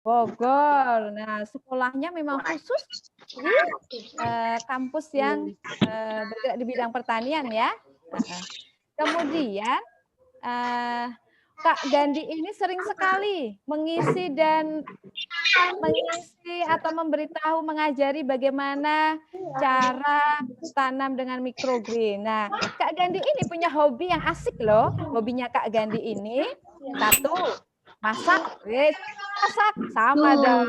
Bogor. Nah, sekolahnya memang khusus di kampus yang bergerak di bidang pertanian ya. Kemudian Kak Gandhi ini sering sekali mengisi atau memberitahu, mengajari bagaimana cara tanam dengan microgreen. Nah, Kak Gandhi ini punya hobi yang asik loh. Hobinya Kak Gandhi ini satu, masak. Masak sama dong.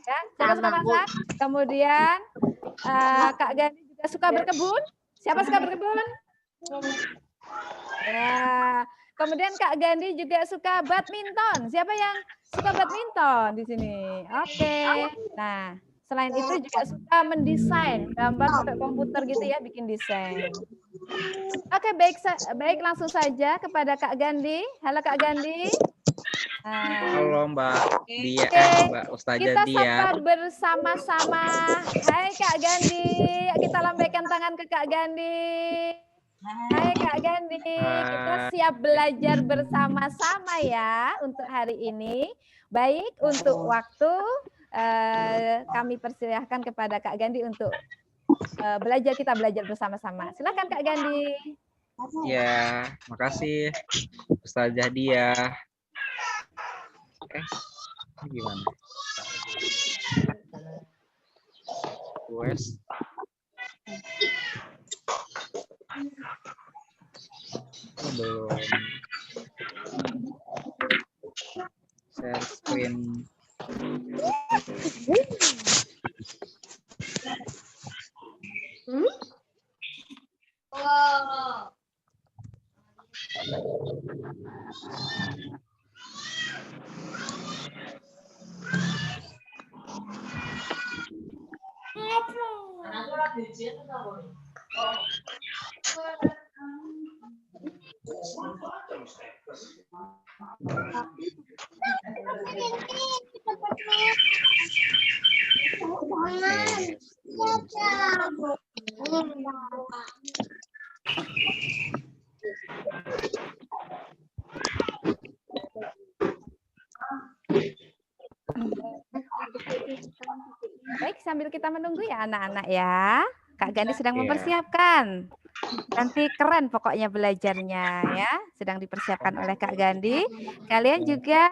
Ya, siapa suka masak? Kemudian Kak Gandhi juga suka berkebun. Siapa suka berkebun? Ya. Kemudian Kak Gandhi juga suka badminton. Siapa yang suka badminton di sini? Oke. Nah, selain itu juga suka mendesain gambar pakai komputer gitu ya, bikin desain. Oke, baik langsung saja kepada Kak Gandhi. Halo Kak Gandhi. Halo Mbak Dia, Mbak Ustazah kita Dia. sapa bersama-sama. Hai Kak Gandhi, kita lambaikan tangan ke Kak Gandhi. Hai Kak Gandhi, kita siap belajar bersama-sama ya untuk hari ini. Baik, untuk waktu kami persilahkan kepada Kak Gandhi untuk kita belajar bersama-sama. Silakan Kak Gandhi. Ya, makasih Ustazah Dia. Gimana? Wes. Belum. Share screen. Baik, sambil kita menunggu ya anak-anak ya. Kak Gandhi sedang mempersiapkan. Nanti keren pokoknya belajarnya ya. Sedang dipersiapkan oleh Kak Gandhi. Kalian juga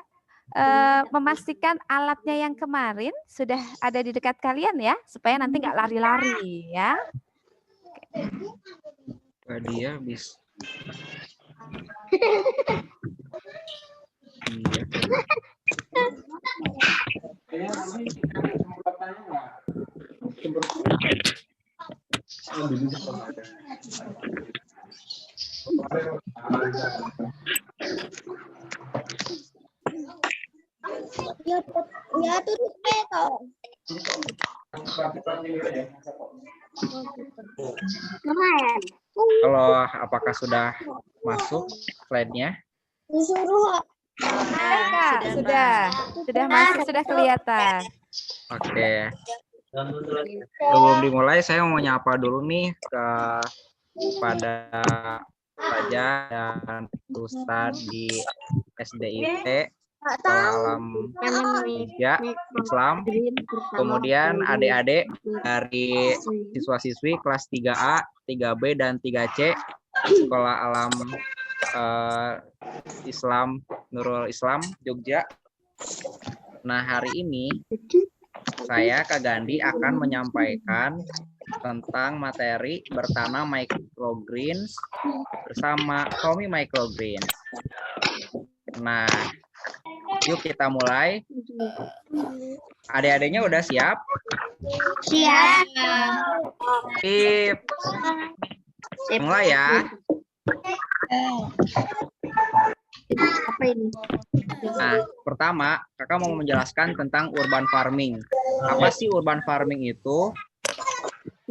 memastikan alatnya yang kemarin sudah ada di dekat kalian ya. Supaya nanti nggak lari-lari ya. Dia bisa. Ya tutup toh. Halo, apakah sudah masuk slide-nya? Disuruh. Kak, sudah masuk, sudah kelihatan. Oke. Sebelum dimulai, saya mau nyapa dulu nih kepada Raja dan Ustadz di SDIT Alam Media Islam. Kemudian adik-adik dari siswa-siswi kelas 3A, 3B, dan 3C Sekolah Alam Islam Nurul Islam Jogja. Nah, hari ini saya Kak Gandhi akan menyampaikan tentang materi bertanam microgreens bersama Tommy Microgreens. Nah, yuk kita mulai. Adik-adiknya udah siap? Siap. Sip. Mulai ya. Apa ini? Nah, pertama, kakak mau menjelaskan tentang urban farming. Apa sih urban farming itu?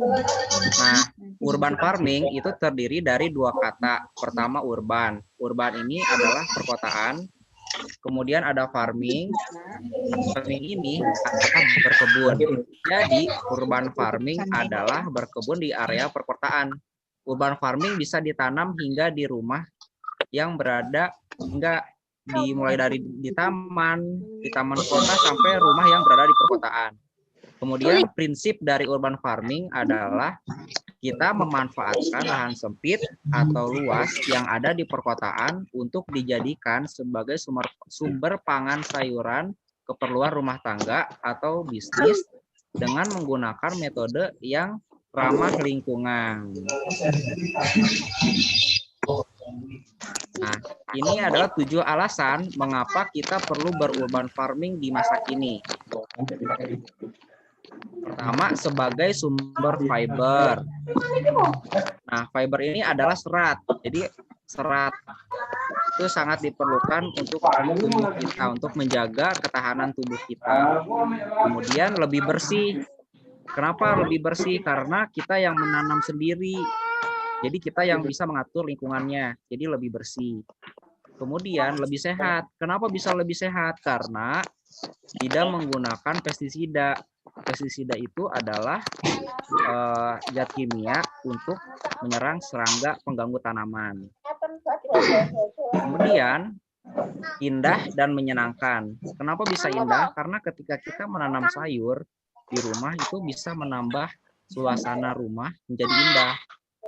Nah, urban farming itu terdiri dari dua kata. Pertama, urban. Urban ini adalah perkotaan. Kemudian ada farming. Farming ini adalah berkebun. Jadi, urban farming adalah berkebun di area perkotaan. Urban farming bisa ditanam hingga di rumah yang berada hingga dimulai dari di taman kota sampai rumah yang berada di perkotaan. Kemudian prinsip dari urban farming adalah kita memanfaatkan lahan sempit atau luas yang ada di perkotaan untuk dijadikan sebagai sumber pangan sayuran keperluan rumah tangga atau bisnis dengan menggunakan metode yang ramah lingkungan. Nah, ini adalah 7 alasan mengapa kita perlu berurban farming di masa kini. Pertama, sebagai sumber fiber. Nah, fiber ini adalah serat. Jadi, serat itu sangat diperlukan untuk tubuh kita, untuk menjaga ketahanan tubuh kita. Kemudian lebih bersih. Kenapa lebih bersih? Karena kita yang menanam sendiri. Jadi kita yang bisa mengatur lingkungannya. Jadi lebih bersih. Kemudian lebih sehat. Kenapa bisa lebih sehat? Karena tidak menggunakan pestisida. Pestisida itu adalah zat kimia untuk menyerang serangga pengganggu tanaman. Kemudian indah dan menyenangkan. Kenapa bisa indah? Karena ketika kita menanam sayur di rumah itu bisa menambah suasana rumah menjadi indah.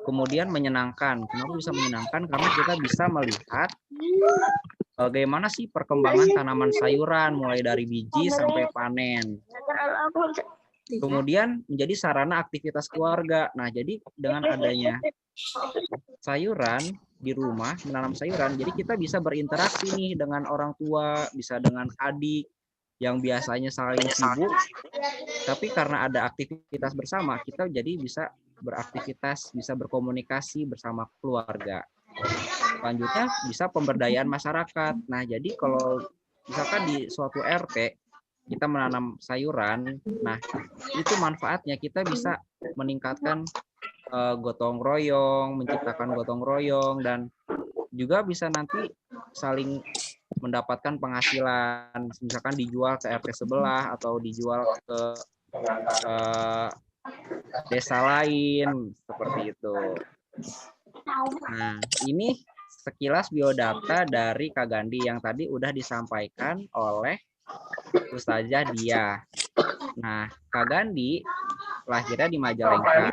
Kemudian menyenangkan. Kenapa bisa menyenangkan? Karena kita bisa melihat bagaimana sih perkembangan tanaman sayuran mulai dari biji sampai panen. Kemudian menjadi sarana aktivitas keluarga. Nah, jadi dengan adanya sayuran di rumah, menanam sayuran, jadi kita bisa berinteraksi nih dengan orang tua, bisa dengan adik yang biasanya saling sibuk, tapi karena ada aktivitas bersama, kita jadi bisa beraktivitas, bisa berkomunikasi bersama keluarga. Selanjutnya bisa pemberdayaan masyarakat. Nah, jadi kalau misalkan di suatu RT kita menanam sayuran, nah itu manfaatnya kita bisa meningkatkan gotong royong, menciptakan gotong royong, dan juga bisa nanti saling mendapatkan penghasilan, misalkan dijual ke RT sebelah atau dijual ke desa lain, seperti itu. Nah, ini sekilas biodata dari Kak Gandhi yang tadi udah disampaikan oleh Ustazah Dia. Nah, Kak Gandhi lahirnya di Majalengka.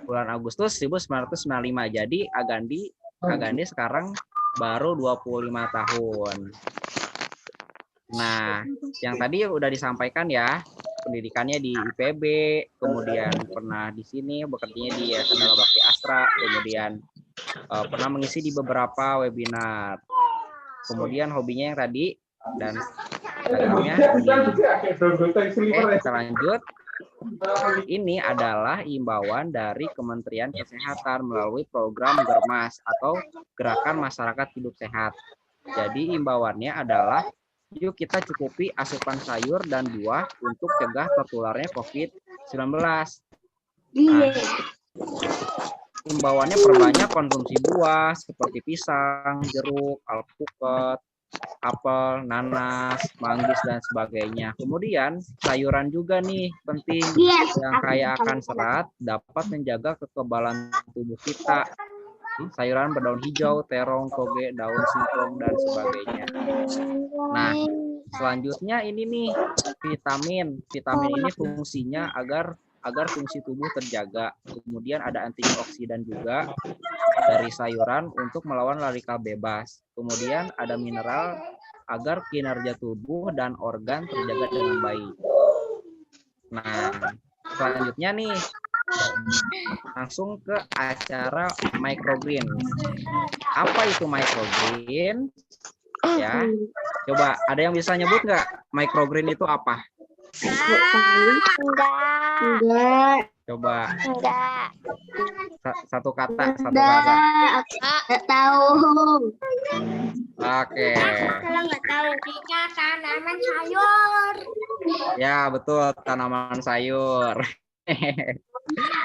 Bulan Agustus 1995. Jadi Kak Gandhi sekarang baru 25 tahun. Nah, yang tadi udah disampaikan ya, pendidikannya di IPB, kemudian pernah di sini bekerjanya di Yayasan Dharma Bakti Astra, kemudian pernah mengisi di beberapa webinar. Kemudian hobinya yang tadi dan dalamnya kita lanjut. Ini adalah imbauan dari Kementerian Kesehatan melalui program Germas atau Gerakan Masyarakat Hidup Sehat. Jadi imbauannya adalah yuk kita cukupi asupan sayur dan buah untuk cegah tertularnya COVID-19. Nah, imbauannya perbanyak konsumsi buah seperti pisang, jeruk, alpukat, apel, nanas, manggis, dan sebagainya. Kemudian sayuran juga nih penting, yang kaya akan serat dapat menjaga kekebalan tubuh kita. Sayuran berdaun hijau, terong, toge, daun singkong, dan sebagainya. Nah, selanjutnya ini nih vitamin. Vitamin ini fungsinya agar fungsi tubuh terjaga. Kemudian ada antioksidan juga dari sayuran untuk melawan radikal bebas. Kemudian ada mineral agar kinerja tubuh dan organ terjaga dengan baik. Nah, selanjutnya nih langsung ke acara microgreen. Apa itu microgreen? Ya, coba ada yang bisa nyebut nggak microgreen itu apa? Enggak. Coba. Enggak. Satu kata. Enggak tahu. Oke. Kalau enggak tahu, kita tanaman sayur. Ya, betul, tanaman sayur.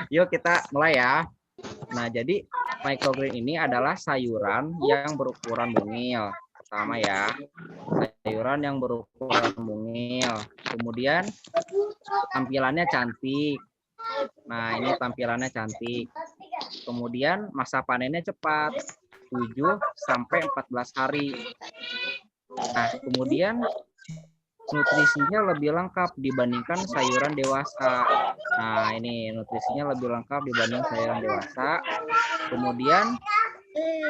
Yuk kita mulai ya. Nah, jadi microgreen ini adalah sayuran yang berukuran mungil. Pertama ya, sayuran yang berukuran mungil. Kemudian tampilannya cantik. Nah, ini tampilannya cantik. Kemudian masa panennya cepat. 7 sampai 14 hari. Nah, kemudian nutrisinya lebih lengkap dibandingkan sayuran dewasa. Nah, ini nutrisinya lebih lengkap dibanding sayuran dewasa. Kemudian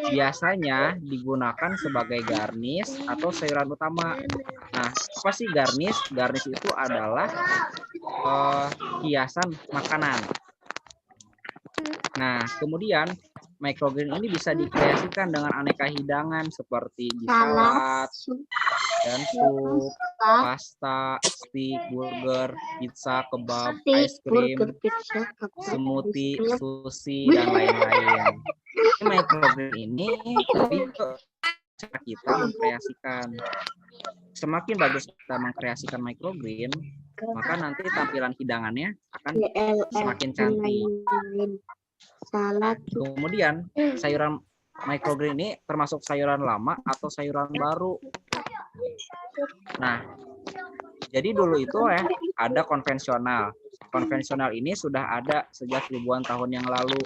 biasanya digunakan sebagai garnish atau sayuran utama. Nah, apa sih garnish? Garnish itu adalah hiasan makanan. Nah, kemudian microgreen ini bisa dikreasikan dengan aneka hidangan seperti di salad, dan sup, pasta, steak, burger, pizza, kebab, es krim, smoothie, sushi, dan lain-lain. Microgreen ini lebih ke cara kita mengkreasikan. Semakin bagus kita mengkreasikan microgreen, maka nanti tampilan hidangannya akan semakin cantik. Kemudian sayuran microgreen ini termasuk sayuran lama atau sayuran baru. Nah, jadi dulu itu ya ada konvensional. Konvensional ini sudah ada sejak ribuan tahun yang lalu.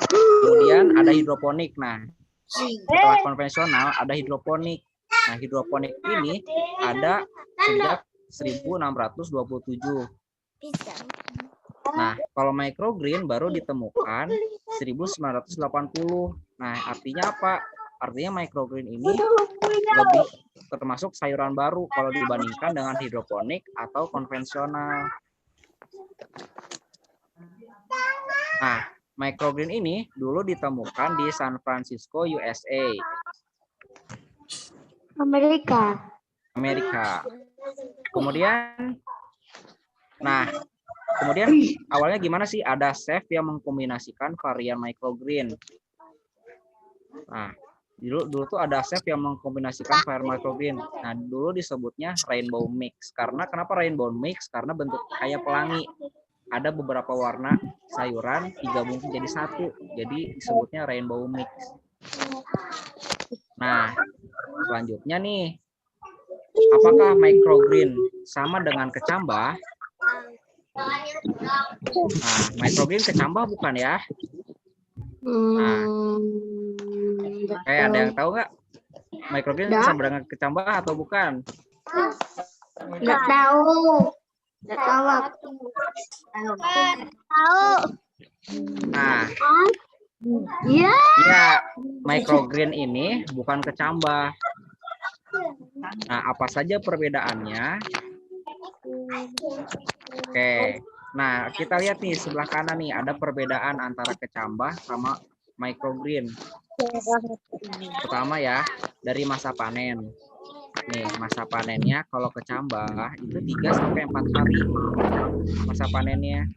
Kemudian ada hidroponik. Nah, setelah konvensional ada hidroponik. Nah, hidroponik ini ada sejak 1627. Nah, kalau microgreen baru ditemukan 1980. Nah, artinya apa? Artinya microgreen ini lebih termasuk sayuran baru kalau dibandingkan dengan hidroponik atau konvensional. Nah, microgreen ini dulu ditemukan di San Francisco, USA. Amerika. Kemudian awalnya gimana sih? Ada chef yang mengkombinasikan varian microgreen. Nah, dulu tuh ada chef yang mengkombinasikan varian microgreen. Nah, dulu disebutnya rainbow mix. Kenapa rainbow mix? Karena bentuk kayak pelangi. Ada beberapa warna sayuran digabungkan jadi satu. Jadi disebutnya rainbow mix. Nah, selanjutnya nih, apakah microgreen sama dengan kecambah? Nah, microgreen kecambah bukan ya? Nah, ada yang tahu nggak? Microgreen sama dengan kecambah atau bukan? Nggak tahu. Nah, Iya. ya, microgreen ini bukan kecambah. Nah, apa saja perbedaannya? Oke. Nah, kita lihat nih sebelah kanan nih ada perbedaan antara kecambah sama microgreen. Pertama ya, dari masa panen. Nih, masa panennya kalau kecambah itu 3 sampai 4 hari masa panennya.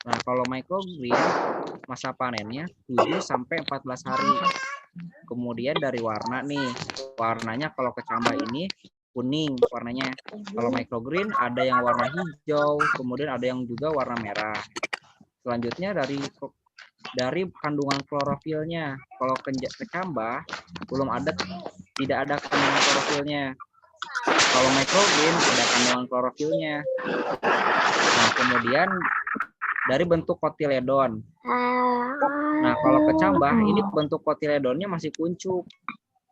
Nah, kalau microgreen masa panennya 7 sampai 14 hari. Kemudian dari warna nih. Warnanya kalau kecambah ini kuning warnanya. Kalau microgreen ada yang warna hijau, kemudian ada yang juga warna merah. Selanjutnya dari kandungan klorofilnya. Kalau kecambah tidak ada kandungan klorofilnya. Kalau microgreen ada kandungan klorofilnya. Nah, kemudian dari bentuk kotiledon. Nah, kalau kecambah ini bentuk kotiledonnya masih kuncup.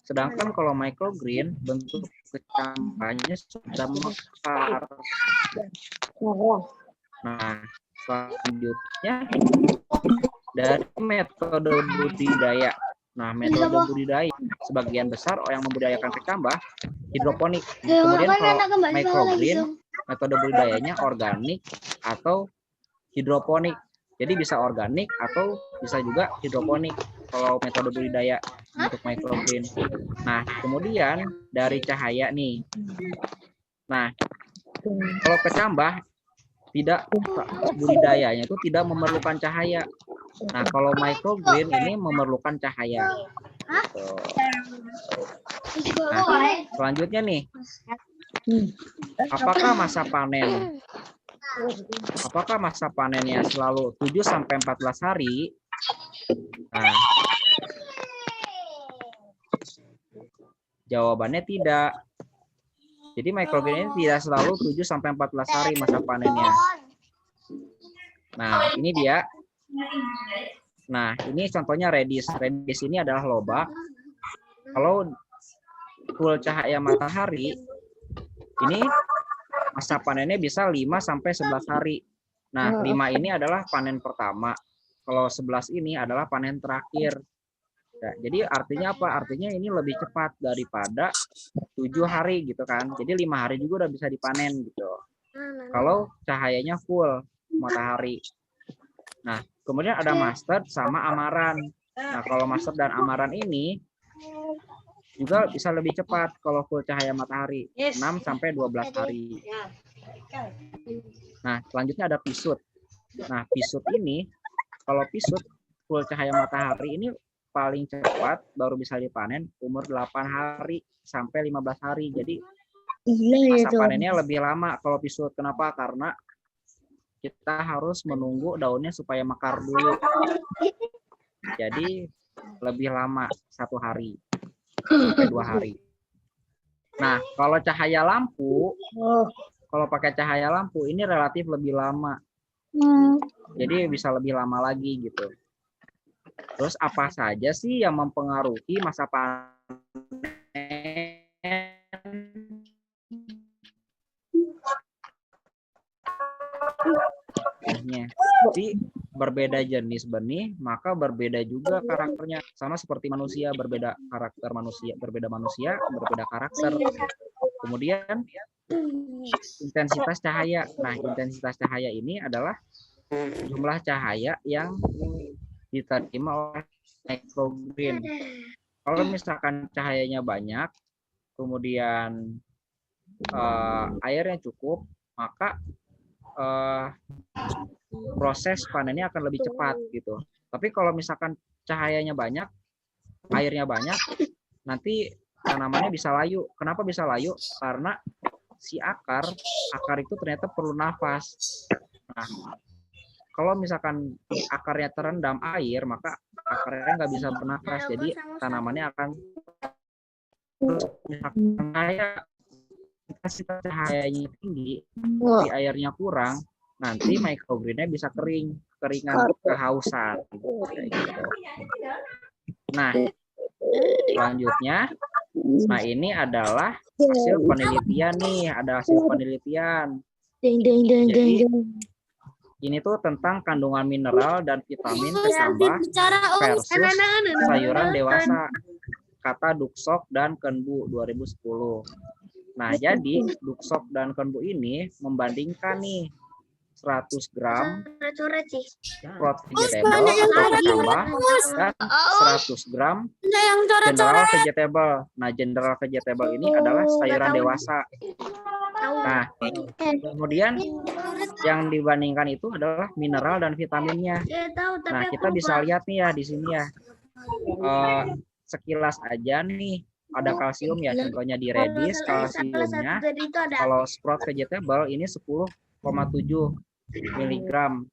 Sedangkan kalau microgreen bentuk kecambahnya sudah mekar. Nah, selanjutnya dari metode budidaya. Nah, metode budidaya sebagian besar yang membudidayakan kecambah hidroponik. Kemudian kalau microgreen metode budidayanya organik atau hidroponik. Jadi bisa organik atau bisa juga hidroponik kalau metode budidaya untuk microgreen. Nah, kemudian dari cahaya nih. Nah, kalau kecambah tidak budidayanya itu tidak memerlukan cahaya. Nah, kalau microgreen ini memerlukan cahaya. Nah, selanjutnya nih. Apakah masa panennya selalu 7 sampai 14 hari? Nah, jawabannya tidak. Jadi microgreen ini tidak selalu 7 sampai 14 hari masa panennya. Nah, ini dia. Nah, ini contohnya redis. Redis ini adalah lobak. Kalau full cahaya matahari, ini masa panennya bisa 5 sampai 11 hari. Nah, 5 ini adalah panen pertama. Kalau 11 ini adalah panen terakhir. Ya, jadi artinya apa? Artinya ini lebih cepat daripada 7 hari gitu kan. Jadi 5 hari juga udah bisa dipanen gitu. Kalau cahayanya full matahari. Nah, kemudian ada mustard sama amaran. Nah, kalau mustard dan amaran ini juga bisa lebih cepat kalau full cahaya matahari, 6 sampai 12 hari. Nah, selanjutnya ada pisut. Nah, pisut ini kalau pisut full cahaya matahari ini paling cepat baru bisa dipanen umur 8 hari sampai 15 hari. Jadi masa panennya lebih lama kalau pisut. Kenapa? Karena kita harus menunggu daunnya supaya mekar dulu. Jadi lebih lama 1 hari sampai 2 hari. Nah, kalau cahaya lampu, kalau pakai cahaya lampu ini relatif lebih lama. Jadi bisa lebih lama lagi gitu. Terus apa saja sih yang mempengaruhi masa panen? Jadi berbeda jenis benih, maka berbeda juga karakternya. Sama seperti manusia, berbeda karakter manusia, berbeda karakter. Kemudian intensitas cahaya. Nah, intensitas cahaya ini adalah jumlah cahaya yang diterima oleh microgreen. Kalau misalkan cahayanya banyak, kemudian airnya cukup, maka proses panennya akan lebih cepat gitu. Tapi kalau misalkan cahayanya banyak, airnya banyak, nanti tanamannya bisa layu. Kenapa bisa layu? Karena si akar itu ternyata perlu nafas. Nah, kalau misalkan akarnya terendam air, maka akarnya nggak bisa bernafas. Jadi tanamannya akan intensitas cahayanya tinggi, tapi airnya kurang, nanti microgreennya bisa keringan, kehausan. Nah, selanjutnya, nah ini adalah hasil penelitian nih, ada hasil penelitian. Jadi, ini tuh tentang kandungan mineral dan vitamin tambah versus sayuran dewasa, kata Duksok dan Kenbu 2010. Nah, jadi Duksok dan Kenbu ini membandingkan nih 100 gram fruit vegetable atau tambah dan 100 gram general vegetable. Nah, general vegetable ini adalah sayuran dewasa. Nah, kemudian yang dibandingkan itu adalah mineral dan vitaminnya. Nah, kita bisa lihat nih ya di sini ya. Sekilas aja nih ada kalsium ya, contohnya di redis kalsiumnya kalau sprout vegetable ini 10,7 miligram.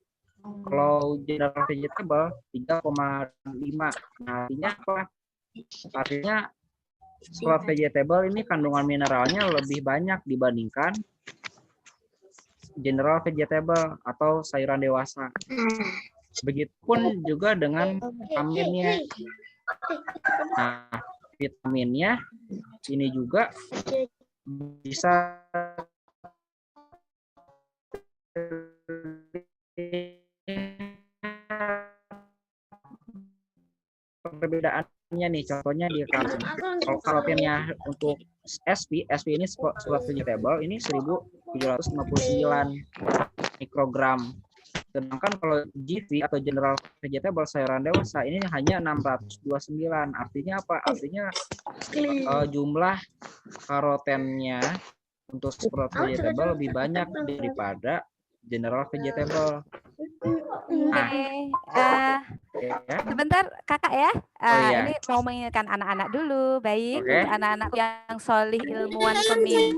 Kalau general vegetable 3,5. Nah, artinya apa? Artinya sprout vegetable ini kandungan mineralnya lebih banyak dibandingkan general vegetable atau sayuran dewasa. Begitupun juga dengan vitaminnya. Nah, vitaminnya ini juga bisa perbedaannya nih, contohnya di kalsium. Kalau karotennya untuk SP ini sprout vegetable ini 1759 mikrogram. Sedangkan kalau GV atau general vegetable sayuran dewasa ini hanya 629. Artinya apa? Artinya jumlah karotennya untuk sprout vegetable lebih banyak daripada general vegetable. Nah, sebentar kakak ya. iya. Ini mau mengingatkan anak-anak dulu. Baik, Oke. untuk anak-anak yang solih ilmuwan pemimpin.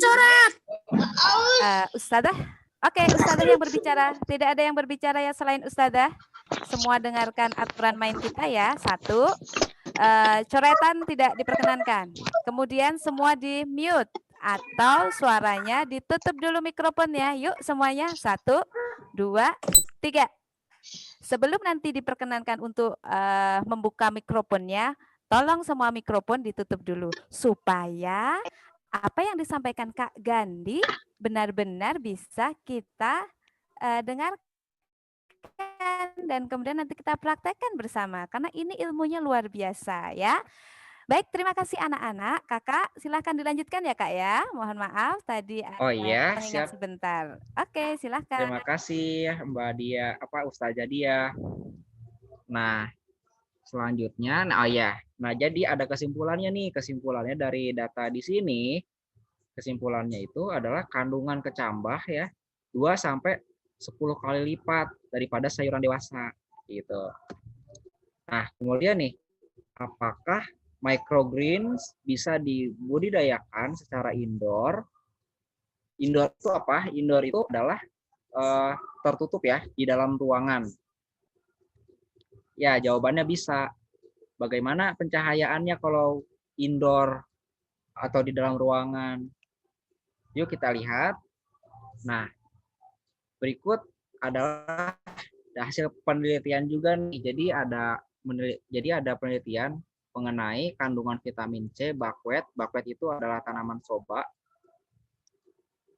Ustadzah. Oke, Ustadzah yang berbicara. Tidak ada yang berbicara ya selain Ustadzah. Semua dengarkan aturan main kita ya. 1, coretan tidak diperkenankan. Kemudian semua di mute atau suaranya ditutup dulu mikrofonnya. Yuk semuanya. 1, 2, 3. Sebelum nanti diperkenankan untuk membuka mikrofonnya, tolong semua mikrofon ditutup dulu supaya apa yang disampaikan Kak Gandhi benar-benar bisa kita dengarkan dan kemudian nanti kita praktekkan bersama karena ini ilmunya luar biasa ya. Baik, terima kasih anak-anak. Kakak, silahkan dilanjutkan ya Kak ya. Mohon maaf tadi Oh ada iya, pengingat siap. sebentar. Oke, silahkan. Terima kasih Mbak Dia, Ustazah Dia. Nah, selanjutnya, nah ya, nah jadi ada kesimpulannya nih. Kesimpulannya dari data di sini, kesimpulannya itu adalah kandungan kecambah ya 2 sampai 10 kali lipat daripada sayuran dewasa gitu. Nah, kemudian nih, apakah microgreens bisa dibudidayakan secara indoor? Indoor itu apa? Indoor itu adalah tertutup ya di dalam ruangan. Ya, jawabannya bisa. Bagaimana pencahayaannya kalau indoor atau di dalam ruangan? Yuk kita lihat. Nah, berikut adalah hasil penelitian juga nih. Jadi ada penelitian mengenai kandungan vitamin C buckwheat. Buckwheat itu adalah tanaman soba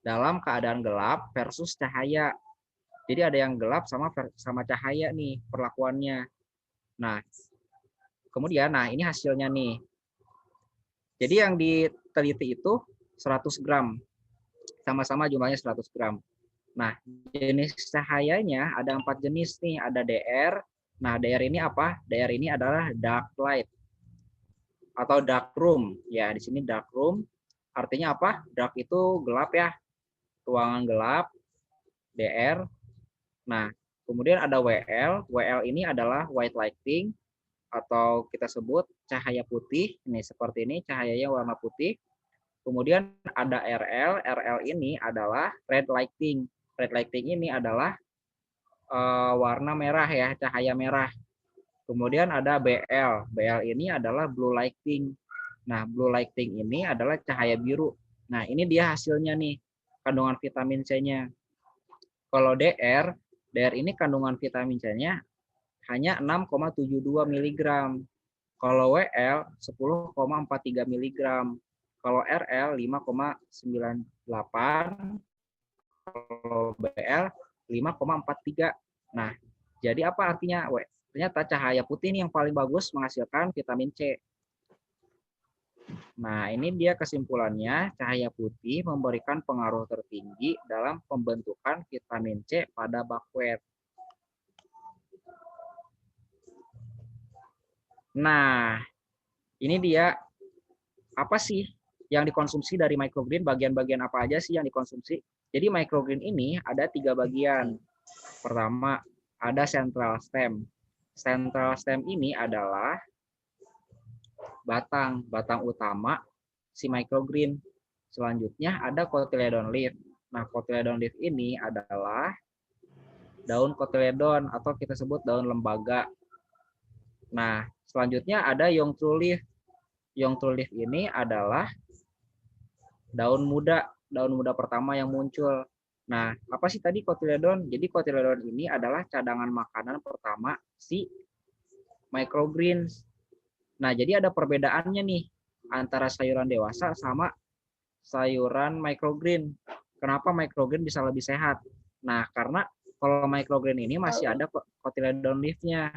dalam keadaan gelap versus cahaya. Jadi ada yang gelap sama cahaya nih perlakuannya. Nah, kemudian ini hasilnya nih. Jadi yang diteliti itu 100 gram. Sama-sama jumlahnya 100 gram. Nah, jenis cahayanya ada 4 jenis nih, ada DR. Nah, DR ini apa? DR ini adalah dark light atau dark room. Ya, di sini dark room artinya apa? Dark itu gelap ya. Ruangan gelap, DR. Nah, kemudian ada WL. WL ini adalah white lighting atau kita sebut cahaya putih. Ini seperti ini, cahayanya warna putih. Kemudian ada RL. RL ini adalah red lighting. Red lighting ini adalah warna merah ya, cahaya merah. Kemudian ada BL. BL ini adalah blue lighting. Nah, blue lighting ini adalah cahaya biru. Nah, ini dia hasilnya nih, kandungan vitamin C-nya. Kalau DR, DR ini kandungan vitamin C-nya hanya 6,72 mg. Kalau WL 10,43 mg. Kalau RL 5,98. Kalau BL 5,43. Nah, jadi apa artinya? Ternyata cahaya putih ini yang paling bagus menghasilkan vitamin C. Nah, ini dia kesimpulannya, cahaya putih memberikan pengaruh tertinggi dalam pembentukan vitamin C pada buckwheat. Nah, ini dia apa sih yang dikonsumsi dari microgreen, bagian-bagian apa aja sih yang dikonsumsi? Jadi microgreen ini ada 3 bagian. Pertama, ada central stem. Central stem ini adalah batang utama si microgreen. Selanjutnya ada cotyledon leaf. Nah, cotyledon leaf ini adalah daun cotyledon atau kita sebut daun lembaga. Nah, selanjutnya ada young true leaf. Young true leaf ini adalah daun muda pertama yang muncul. Nah, apa sih tadi cotyledon? Jadi cotyledon ini adalah cadangan makanan pertama si microgreens. Nah, jadi ada perbedaannya nih antara sayuran dewasa sama sayuran microgreen. Kenapa microgreen bisa lebih sehat? Nah, karena kalau microgreen ini masih ada cotyledon leaf-nya.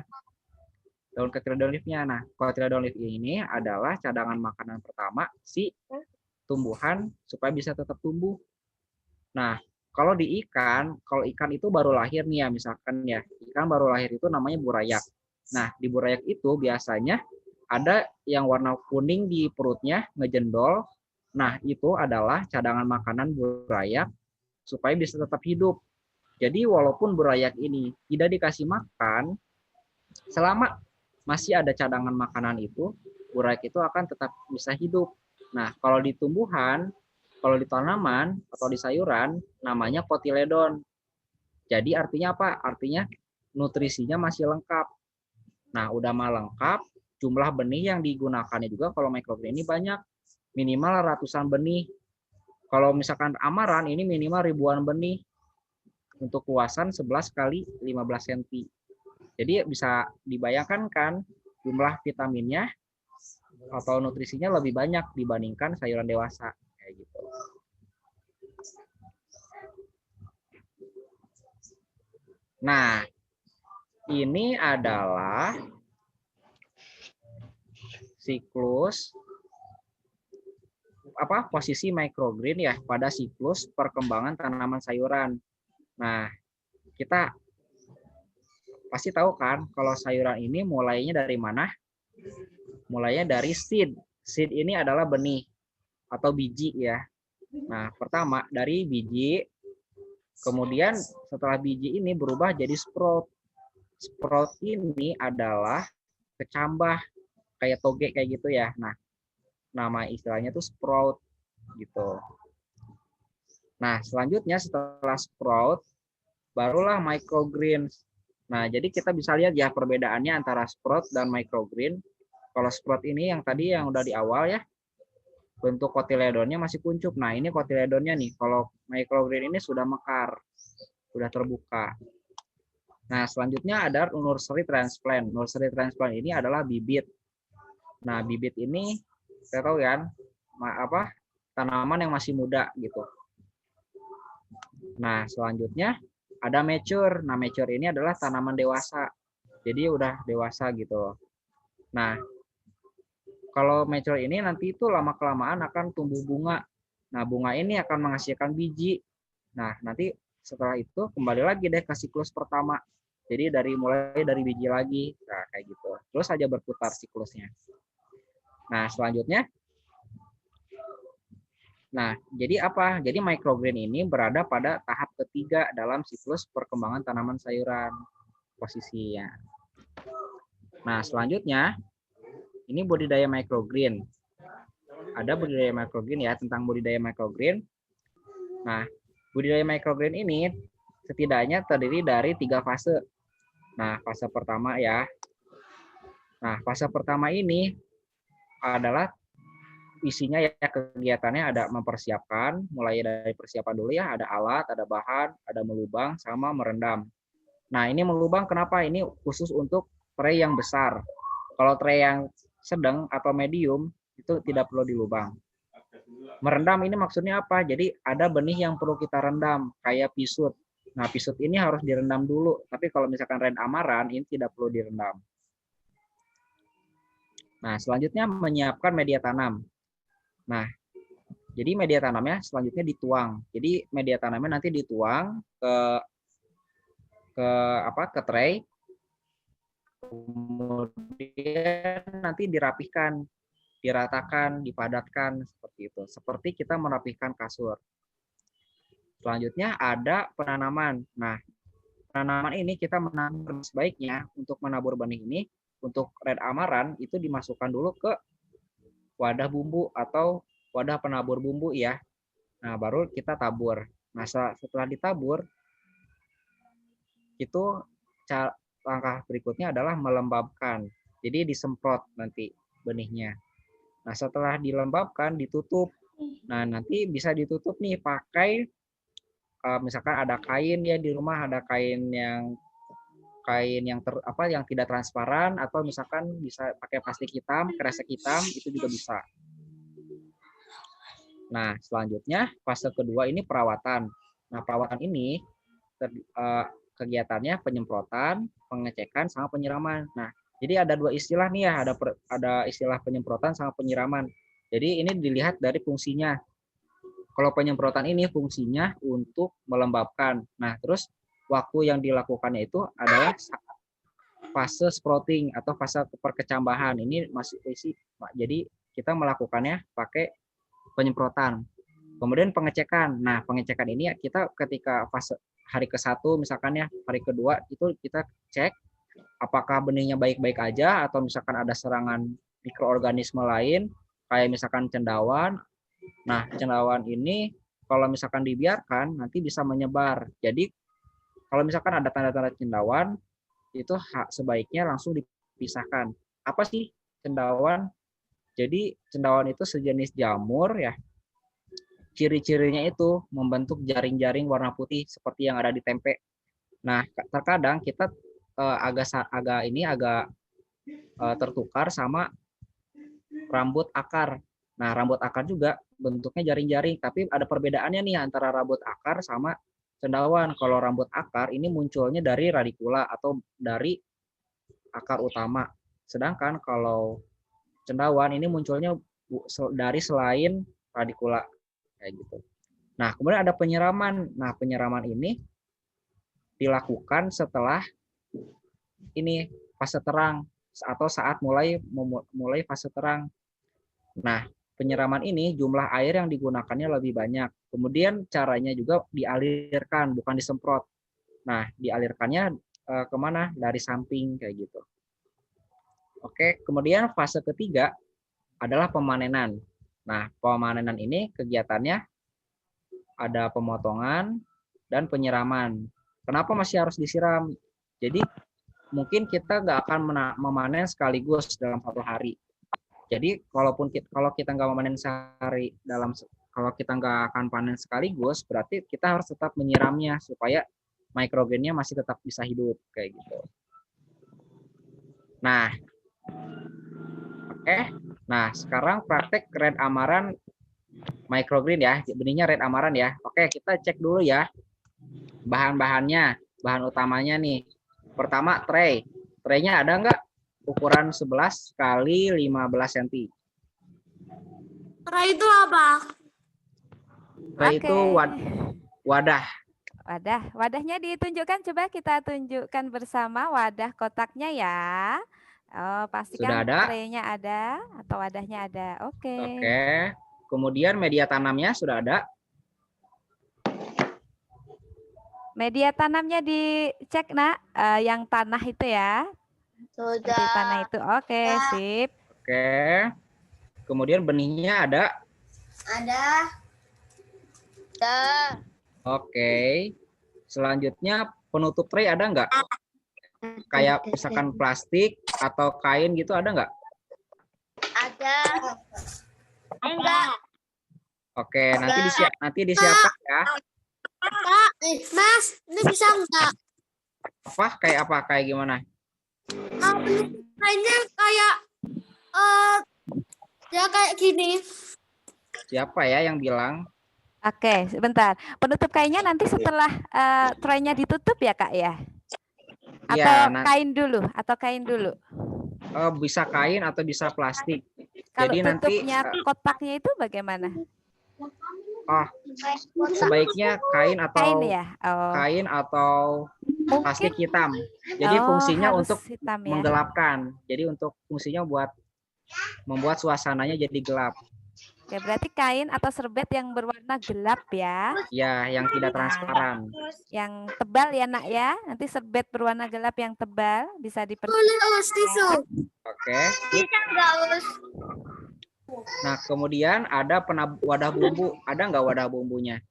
Daun cotyledon leaf-nya. Nah, cotyledon leaf ini adalah cadangan makanan pertama si tumbuhan supaya bisa tetap tumbuh. Nah, kalau ikan itu baru lahir nih ya, misalkan ya, ikan baru lahir itu namanya burayak. Nah, di burayak itu biasanya ada yang warna kuning di perutnya, ngejendol. Nah, itu adalah cadangan makanan burayak supaya bisa tetap hidup. Jadi walaupun burayak ini tidak dikasih makan, selama masih ada cadangan makanan itu, burayak itu akan tetap bisa hidup. Nah, kalau di tumbuhan, kalau di tanaman atau di sayuran, namanya cotyledon. Jadi artinya apa? Artinya nutrisinya masih lengkap. Nah, udah mah lengkap, jumlah benih yang digunakannya juga kalau microgreen ini banyak, minimal ratusan benih. Kalau misalkan amaran ini minimal ribuan benih. untuk luasan 11 kali 15 cm. Jadi bisa dibayangkan kan jumlah vitaminnya atau nutrisinya lebih banyak dibandingkan sayuran dewasa kayak gitu. Nah, ini adalah siklus posisi microgreen ya pada siklus perkembangan tanaman sayuran. Nah, kita pasti tahu kan kalau sayuran ini mulainya dari mana? Mulainya dari seed. Seed ini adalah benih atau biji ya. Nah, pertama dari biji, kemudian setelah biji ini berubah jadi sprout. Sprout ini adalah kecambah kayak toge kayak gitu ya. Nah, nama istilahnya tuh sprout gitu. Nah, selanjutnya setelah sprout barulah microgreen. Nah, jadi kita bisa lihat ya perbedaannya antara sprout dan microgreen. Kalau sprout ini yang tadi yang udah di awal ya, bentuk kotiledonnya masih kuncup. Nah, ini kotiledonnya nih. Kalau microgreen ini sudah mekar, sudah terbuka. Nah, selanjutnya ada nursery transplant. Nursery transplant ini adalah bibit. Nah, bibit ini saya tahu kan, tanaman yang masih muda gitu. Nah, selanjutnya ada mature. Nah, mature ini adalah tanaman dewasa. Jadi udah dewasa gitu. Nah, kalau mature ini nanti itu lama-kelamaan akan tumbuh bunga. Nah, bunga ini akan menghasilkan biji. Nah, nanti setelah itu kembali lagi deh ke siklus pertama. Jadi mulai dari biji lagi. Nah, kayak gitu. Terus aja berputar siklusnya. Nah, selanjutnya. Nah, jadi apa? Jadi microgreen ini berada pada tahap ketiga dalam siklus perkembangan tanaman sayuran posisinya. Nah, selanjutnya ini budidaya microgreen. Ada budidaya microgreen ya, tentang budidaya microgreen. Nah, budidaya microgreen ini setidaknya terdiri dari 3 fase. Nah, fase pertama ya. Nah, fase pertama ini adalah isinya ya kegiatannya ada mempersiapkan, mulai dari persiapan dulu ya, ada alat, ada bahan, ada melubang, sama merendam. Nah, ini melubang kenapa? Ini khusus untuk tray yang besar. Kalau tray yang sedang atau medium, itu tidak perlu dilubang. Merendam ini maksudnya apa? Jadi ada benih yang perlu kita rendam, kayak pisut. Nah, pisut ini harus direndam dulu, tapi kalau misalkan red amaran, ini tidak perlu direndam. Nah, selanjutnya menyiapkan media tanam. Nah, jadi media tanamnya selanjutnya dituang. Jadi media tanamnya nanti dituang ke tray. Kemudian nanti dirapihkan, diratakan, dipadatkan seperti itu. Seperti kita merapihkan kasur. Selanjutnya ada penanaman. Nah, penanaman ini kita menabur sebaiknya untuk menabur benih ini untuk red amaran itu dimasukkan dulu ke wadah bumbu atau wadah penabur bumbu ya. Nah, baru kita tabur. Nah, setelah ditabur, itu langkah berikutnya adalah melembabkan. Jadi disemprot nanti benihnya. Nah, setelah dilembabkan, ditutup. Nah, nanti bisa ditutup nih pakai, misalkan ada kain ya di rumah, ada kain yang yang tidak transparan, atau misalkan bisa pakai plastik hitam, kresek hitam, itu juga bisa. Nah, selanjutnya fase kedua ini perawatan. Nah, perawatan ini kegiatannya penyemprotan, pengecekan, sama penyiraman. Nah, jadi ada 2 istilah nih ya, ada istilah penyemprotan sama penyiraman. Jadi ini dilihat dari fungsinya. Kalau penyemprotan ini fungsinya untuk melembabkan. Nah, terus waktu yang dilakukannya itu adalah fase sprouting atau fase perkecambahan. Ini masih jadi kita melakukannya pakai penyemprotan. Kemudian pengecekan. Nah, pengecekan ini kita ketika fase hari ke-1 misalkan ya, hari kedua itu kita cek apakah benihnya baik-baik aja atau misalkan ada serangan mikroorganisme lain kayak misalkan cendawan. Nah, cendawan ini kalau misalkan dibiarkan nanti bisa menyebar. Jadi kalau misalkan ada tanda-tanda cendawan itu sebaiknya langsung dipisahkan. Apa sih cendawan? Jadi cendawan itu sejenis jamur ya. ciri-cirinya itu membentuk jaring-jaring warna putih seperti yang ada di tempe. Nah, terkadang kita agak tertukar sama rambut akar. Nah, rambut akar juga bentuknya jaring-jaring, tapi ada perbedaannya nih antara rambut akar sama cendawan. Kalau rambut akar ini munculnya dari radikula atau dari akar utama. Sedangkan kalau cendawan ini munculnya dari selain radikula kayak gitu. Nah, kemudian ada penyiraman. Nah, penyiraman ini dilakukan setelah ini fase terang atau saat mulai fase terang. Nah, penyiraman ini jumlah air yang digunakannya lebih banyak. Kemudian caranya juga dialirkan, bukan disemprot. Nah, dialirkannya kemana? Dari samping kayak gitu. Oke, kemudian fase ketiga adalah pemanenan. Nah, pemanenan ini kegiatannya ada pemotongan dan penyiraman. Kenapa masih harus disiram? Jadi mungkin kita nggak akan memanen sekaligus dalam 1 hari. Jadi kalau kita nggak memanen sehari kalau kita nggak akan panen sekaligus, berarti kita harus tetap menyiramnya supaya microgennya masih tetap bisa hidup kayak gitu. Nah, oke. Nah, sekarang praktek red amaran microgreen ya, benihnya red amaran ya. Oke, kita cek dulu ya. Bahan-bahannya, bahan utamanya nih. Pertama, tray. Traynya ada nggak? Ukuran 11 kali 15 cm. Tray itu apa? Tray itu wadah. Wadahnya ditunjukkan, coba kita tunjukkan bersama wadah kotaknya ya. Oh, pastikan traynya ada atau wadahnya ada. Oke. Oke. Kemudian media tanamnya sudah ada. Media tanamnya dicek, Nak, yang tanah itu ya. Sudah. Di tanah itu. Oke, sip. Oke. Kemudian benihnya ada? Ada. Oke. Selanjutnya penutup tray ada nggak? Kayak misalkan plastik atau kain gitu ada nggak? Ada. Enggak. Oke, nanti disiapkan ya. Mas, ini bisa enggak? Kayak apa? Kayak gimana? Kayaknya kayak ya kayak gini. Siapa ya yang bilang? Oke, sebentar. Penutup kainnya nanti setelah tray-nya ditutup ya, Kak ya? Atau ya, kain dulu? Bisa kain atau bisa plastik. Kalau jadi tutupnya nanti kotaknya itu bagaimana? Sebaiknya kain atau kain atau plastik hitam. Jadi fungsinya untuk menggelapkan. Jadi fungsinya buat membuat suasananya jadi gelap. Oke, berarti kain atau serbet yang berwarna gelap ya? Ya, yang tidak transparan. Yang tebal ya, Nak ya. Nanti serbet berwarna gelap yang tebal bisa diperhatikan. Oke. Nah, kemudian ada wadah bumbu. Ada nggak wadah bumbunya?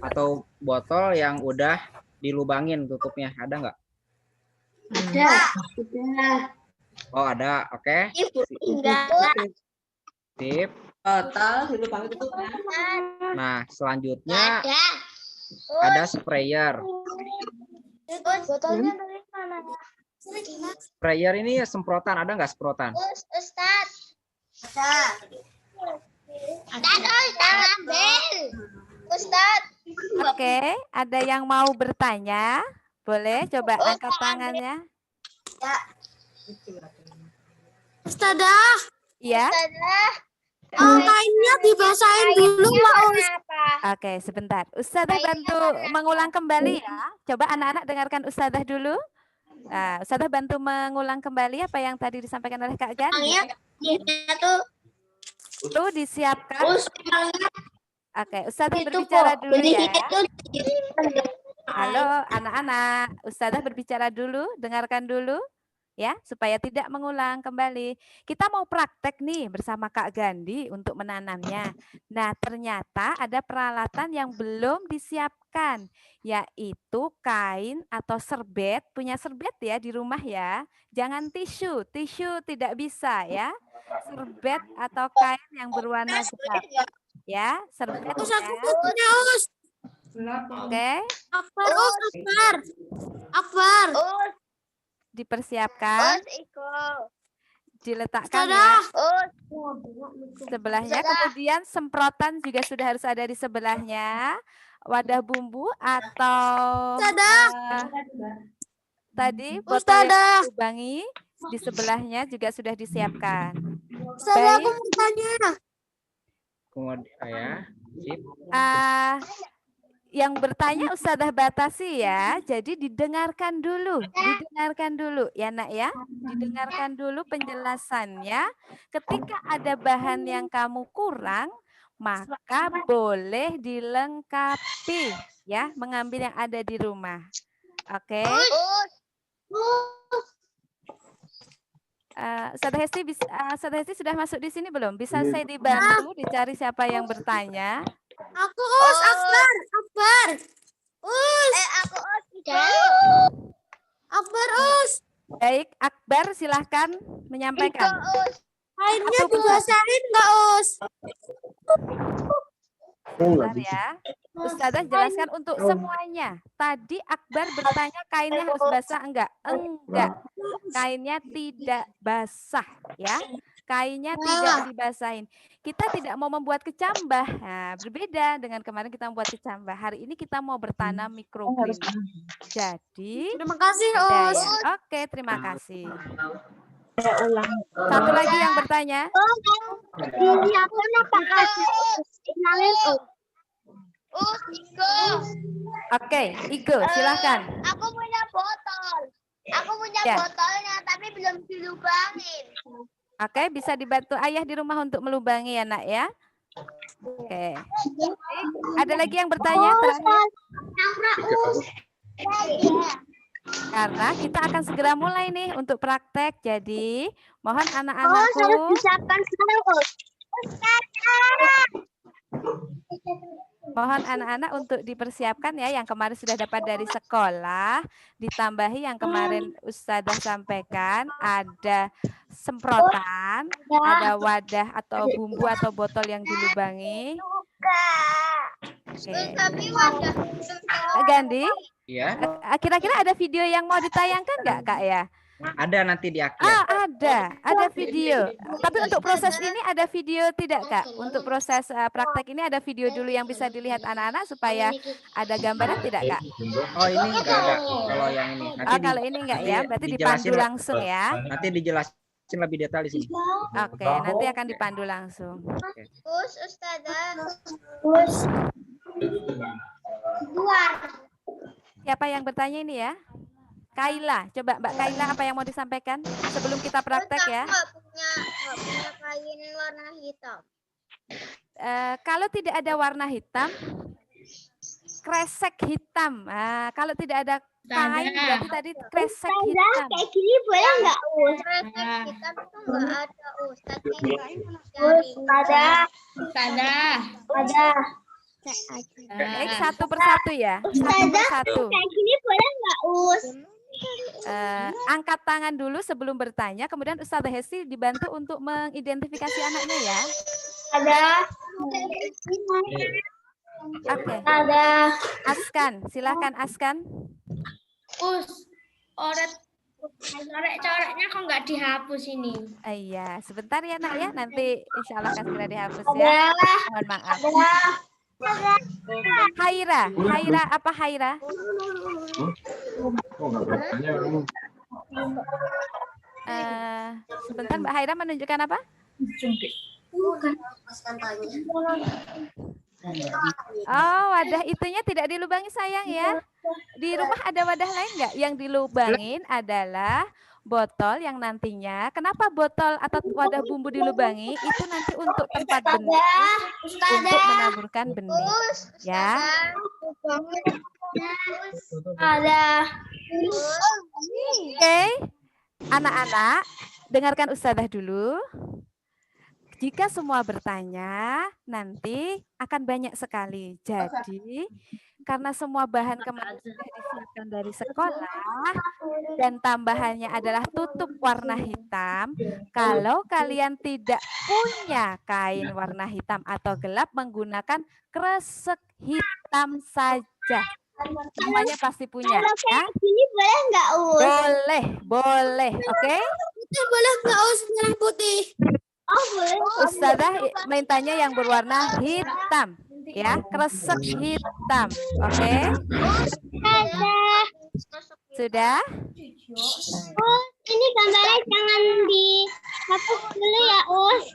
Atau botol yang udah dilubangin tutupnya? Ada nggak? Ada. Oh, ada. Oke. Sip. Botol dilubangin tutupnya. Nah, selanjutnya ada sprayer. Botolnya dari mana? Sprayer ini semprotan. Ada nggak semprotan? Ustaz. Ustaz. Oke, ada yang mau bertanya? Boleh coba angkat tangannya. Ya. Ustazah. Iya. Kainnya dibasahin dulu, Oke, sebentar. Ustazah bantu mengulang kembali ya. Coba anak-anak dengarkan Ustazah dulu. Nah, Ustazah bantu mengulang kembali apa yang tadi disampaikan oleh Kak Gandhi. Itu disiapkan. Oke, Ustazah berbicara dulu ya. Halo anak-anak, Ustazah berbicara dulu, dengarkan dulu ya, supaya tidak mengulang kembali. Kita mau praktek nih bersama Kak Gandhi untuk menanamnya. Nah, ternyata ada peralatan yang belum disiapkan, yaitu kain atau serbet. Punya serbet ya di rumah ya. Jangan tisu tidak bisa ya. Serbet atau kain yang berwarna gelap. Ya, serbet Us, ya. aku punya Us. Oke, Akbar, Us, Akbar. Akbar. dipersiapkan, diletakkan ya Ustazah. sebelahnya. Kemudian semprotan juga sudah harus ada di sebelahnya. Wadah bumbu atau tadi botol yang Ustazah. dilubangi di sebelahnya juga sudah disiapkan. Ustazah, aku Baik. mau tanya. Kemudian ya, sip. Yang bertanya Ustazah batasi ya. Jadi didengarkan dulu ya Nak ya. Didengarkan dulu penjelasannya. Ketika ada bahan yang kamu kurang, maka boleh dilengkapi ya, mengambil yang ada di rumah. Oke. Ustazah Hesti sudah masuk di sini belum? Bisa saya dibantu dicari siapa yang bertanya? Aku Us, Akbar. Akbar. Us. Aku Akbar, Us. Baik, Akbar silahkan menyampaikan. Kainnya dibasahin nggak, Us? Bentar ya. Ustazah jelaskan untuk semuanya. Tadi Akbar bertanya kainnya harus basah enggak? Enggak. Kainnya tidak basah ya. Kainnya tidak dibasahin. Kita tidak mau membuat kecambah. Nah, berbeda dengan kemarin kita membuat kecambah. Hari ini kita mau bertanam mikroklinik. Jadi Terima kasih, ada Us. yang- Oke, terima kasih. Satu lagi yang bertanya. Oke, Igo, silahkan. Aku punya botol. Aku punya Ya. botolnya tapi belum dilubangin. Oke, bisa dibantu ayah di rumah untuk melubangi ya nak ya. Oke. Ada lagi yang bertanya terakhir? Karena kita akan segera mulai nih untuk praktek. Jadi mohon anak-anakku. Mohon anak-anak untuk dipersiapkan ya yang kemarin sudah dapat dari sekolah. Ditambahi yang kemarin Ustazah sampaikan. Ada semprotan, ada wadah atau bumbu atau botol yang dilubangi. Oke. Tapi wadah. Gandhi, Iya, kira-kira ada video yang mau ditayangkan nggak Kak ya? ada nanti di akhir. Ada video. Tapi untuk proses ini ada video tidak Kak? Untuk proses praktek ini ada video dulu yang bisa dilihat anak-anak supaya ada gambaran tidak Kak? Oh, ini enggak ada. Kalau yang ini nanti Kalau ini enggak ya, berarti dipandu dijelasin- langsung ya. Nanti dijelasin lebih detail di sini. Oke, nanti akan dipandu langsung. Ustazah. Siapa yang bertanya ini ya? Kaila, coba Mbak Kaila apa yang mau disampaikan sebelum kita praktek ya? Nggak punya kain warna hitam. Kalau tidak ada warna hitam, kresek hitam. Kalau tidak ada kain berarti tadi kresek hitam. Kayak gini boleh nggak, Us? Kresek hitam itu nggak ada, Us. Ada. Baik, satu persatu ya. Satu persatu. Kayak gini boleh nggak, Us? Angkat tangan dulu sebelum bertanya, kemudian Ustazah Hesti dibantu untuk mengidentifikasi anaknya ya. Oke. Askan, silakan Askan. Us. Coret-coretnya kok nggak dihapus ini? Iya, sebentar ya nak ya, nanti insya Allah akan segera dihapus ya. Mohon maaf. Haira, apa Haira? Sebentar Mbak Haira menunjukkan apa? Oh, wadah itunya tidak dilubangi sayang ya. Di rumah ada wadah lain nggak? Yang dilubangin adalah botol yang nantinya, kenapa botol atau wadah bumbu dilubangi? Itu nanti untuk tempat benih, untuk menaburkan benih. Ya. Oke, anak-anak, dengarkan Ustazah dulu. Jika semua bertanya, nanti akan banyak sekali. Jadi, karena semua bahan kemarin sudah disiapkan dari sekolah dan tambahannya adalah tutup warna hitam. Kalau kalian tidak punya kain warna hitam atau gelap, menggunakan kresek hitam saja. Semuanya pasti punya. Kalau Ya? kayak gini boleh nggak, Us? Boleh, boleh. Oke? Boleh nggak Us merah putih? Oh, boleh. Ustazah mintanya yang berwarna hitam. Ya, kresek hitam. Oke? Dadah. Sudah? Us, ini gambarnya jangan dihapus dulu ya, Us.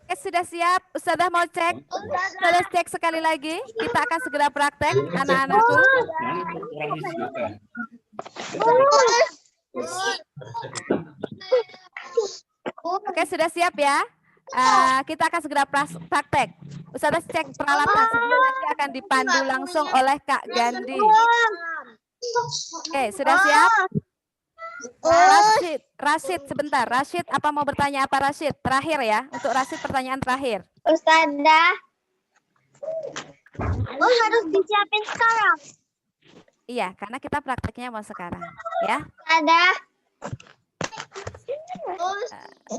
Oke, sudah siap? Ustazah mau cek? Ustazah cek sekali lagi. Kita akan segera praktek, anak-anakku. Oke, sudah siap ya? Kita akan segera praktek. Ustazah cek peralatan sebelum nanti akan dipandu langsung oleh Kak Gandhi. Oke, sudah siap? Rashid, sebentar. Rashid, apa mau bertanya apa Rashid? Terakhir ya, untuk Rashid pertanyaan terakhir. Ustazah. Oh, harus disiapin sekarang. Iya, karena kita prakteknya mau sekarang, ya. Ustazah.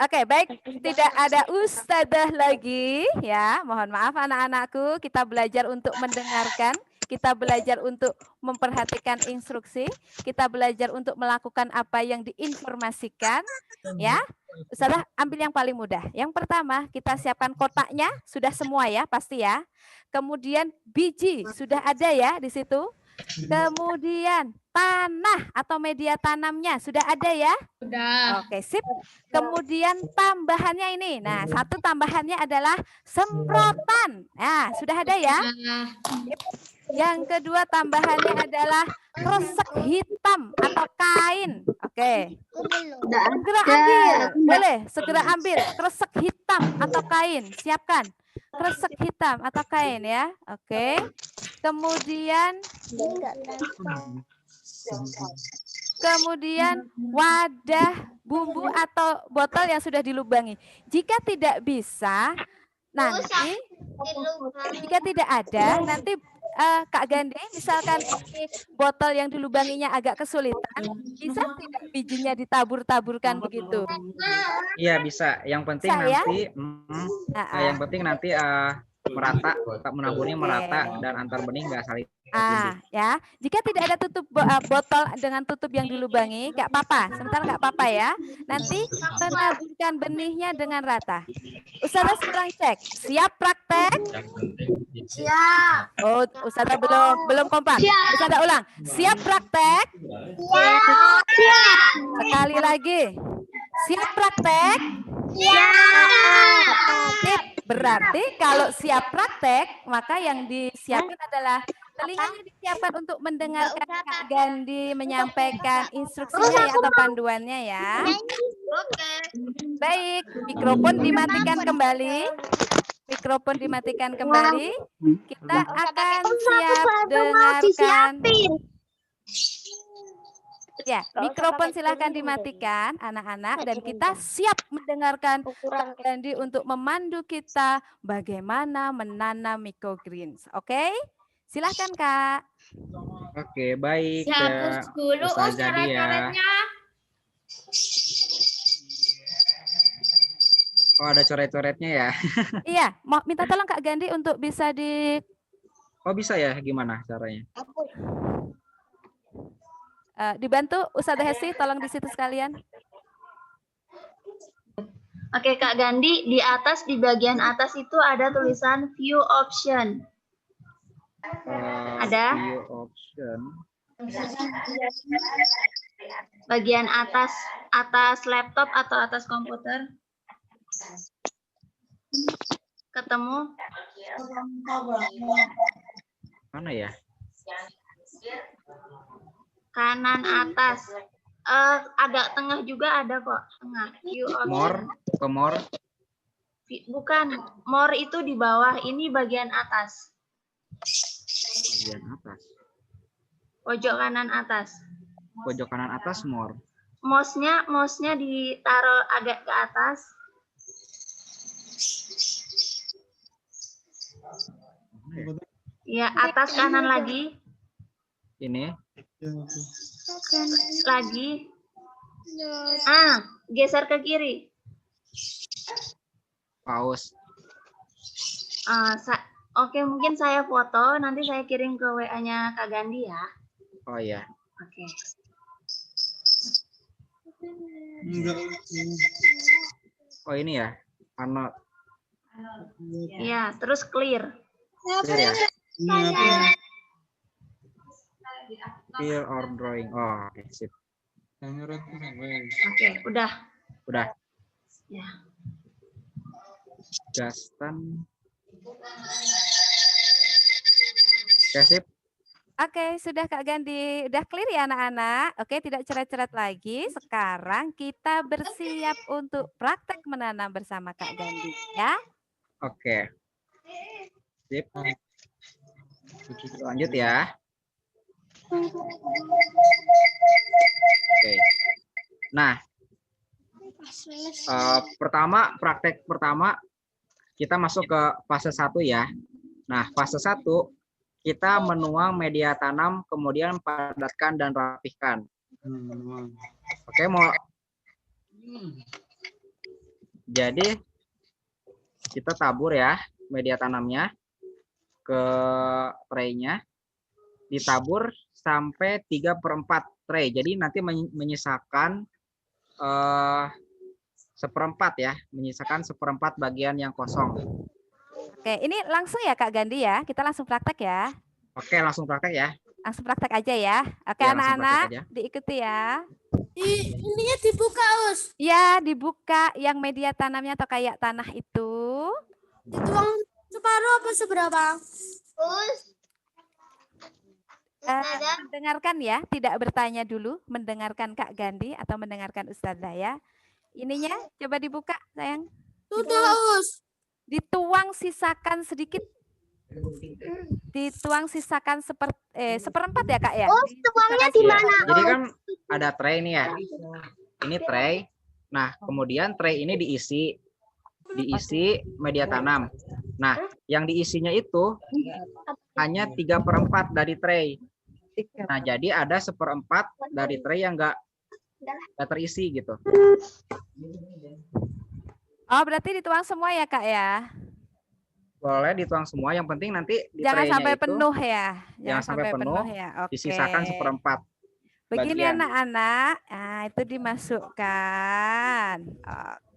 Oke, baik. Tidak ada ustadzah lagi, ya. Mohon maaf anak-anakku, kita belajar untuk mendengarkan. Kita belajar untuk memperhatikan instruksi, kita belajar untuk melakukan apa yang diinformasikan, ya. Ustazah ambil yang paling mudah. Yang pertama, kita siapkan kotaknya, sudah semua ya, pasti ya. Kemudian biji, sudah ada ya di situ. Kemudian tanah atau media tanamnya, sudah ada ya? Sudah. Oke, sip. Kemudian tambahannya ini. Nah, satu tambahannya adalah semprotan. Nah, sudah ada ya? Yang kedua tambahannya adalah kresek hitam atau kain. Oke. Segera ambil. Boleh, segera ambil kresek hitam atau kain. Siapkan. Kresek hitam atau kain ya. Oke. Kemudian wadah bumbu atau botol yang sudah dilubangi. Jika tidak bisa, nanti jika tidak ada, nanti Kak Gandhi, misalkan ini botol yang dilubanginya agak kesulitan, bisa tidak bijinya ditabur-taburkan begitu? Iya bisa. Yang penting Bisa, ya? nanti, yang penting nanti merata, menaburnya merata dan antar benih nggak saling. Ya. Jika tidak ada tutup botol dengan tutup yang dilubangi, nggak apa-apa. Sebentar nggak apa-apa ya. Nanti menaburkan benihnya dengan rata. Ustazah sekarang cek. Siap praktek? Siap. Oh, Ustazah belum kompak. Ustazah ulang. Siap praktek? Siap. Sekali lagi. Siap praktek? Siap. Berarti kalau siap praktek, maka yang disiapkan adalah telinganya disiapkan untuk mendengarkan Kak Gandhi menyampaikan instruksinya ya, atau panduannya ya. Oke. Baik, mikrofon dimatikan kembali. Mikrofon dimatikan kembali. Kita akan siap dengarkan. Ya, mikrofon silahkan dimatikan anak-anak dan kita siap mendengarkan Kak Gandhi untuk memandu kita bagaimana menanam microgreens. Oke? Silahkan Kak. Oke, baik. Siap dulu Ustazah Dia. coret-coretnya. Oh, ada coret-coretnya ya? Iya, mau minta tolong Kak Gandhi untuk bisa Oh, bisa ya? Gimana caranya? dibantu Ustazah Hesti, tolong di situ sekalian. Oke Kak Gandhi, di atas, di bagian atas itu ada tulisan view option. Ada? View option. Bagian atas laptop atau atas komputer. Ketemu? Mana ya? Kanan atas. Agak tengah juga ada kok. Tengah. View option. More. Bukan. More itu di bawah. Ini bagian atas. Bagian atas. Pojok kanan atas. Pojok kanan atas more. Mouse-nya ditaruh agak ke atas. Ya, atas kanan lagi. Ini. Lagi. Geser ke kiri. Paus. Oke, mungkin saya foto, nanti saya kirim ke WA-nya Kak Gandhi ya. Oh iya. Oke. Oh ini ya. Anot. Iya, terus clear. Clear ya. Clear or drawing. Oh, oke, sip. Oke, udah. Udah. Ya. Justin. Oke, sip. Oke, sudah Kak Gandhi. Udah clear ya anak-anak? Oke, tidak cerat-cerat lagi. Sekarang kita bersiap untuk praktek menanam bersama Kak Gandhi ya. Oke. Sip. Lanjut ya. Oke. Nah, praktek pertama kita masuk ke fase 1 ya. Nah, fase 1 kita menuang media tanam, kemudian padatkan dan rapihkan. Oke, jadi kita tabur ya media tanamnya ke tray-nya, ditabur sampai 3/4 tray. Jadi nanti menyisakan 1/4 ya, menyisakan 1/4 bagian yang kosong. Oke, ini langsung ya Kak Gandhi ya. Kita langsung praktek ya. Oke, langsung praktek ya. Langsung praktek aja ya. Oke, Ya, anak-anak diikuti ya. Ininya dibuka, Us. Ya, dibuka yang media tanamnya atau kayak tanah itu. Dituang separuh apa seberapa? Us. Mendengarkan ya, tidak bertanya dulu, mendengarkan Kak Gandhi atau mendengarkan Ustazah ya. Ininya coba dibuka, sayang. Sudah, Us. Dituang sisakan sedikit. Dituang sisakan 1/4 ya Kak ya. Tuangnya di mana? Jadi kan ada tray ini ya. Ini tray. Nah, kemudian tray ini diisi media tanam. Nah, yang diisinya itu hanya 3/4 dari tray. Nah, jadi ada 1/4 dari tray yang enggak terisi gitu. Oh, berarti dituang semua ya Kak ya. Boleh dituang semua, yang penting nanti di Jangan tray-nya sampai itu penuh ya. Jangan sampai penuh ya. Oke. disisakan 1/4. Begini bagian. anak-anak. Nah, itu dimasukkan.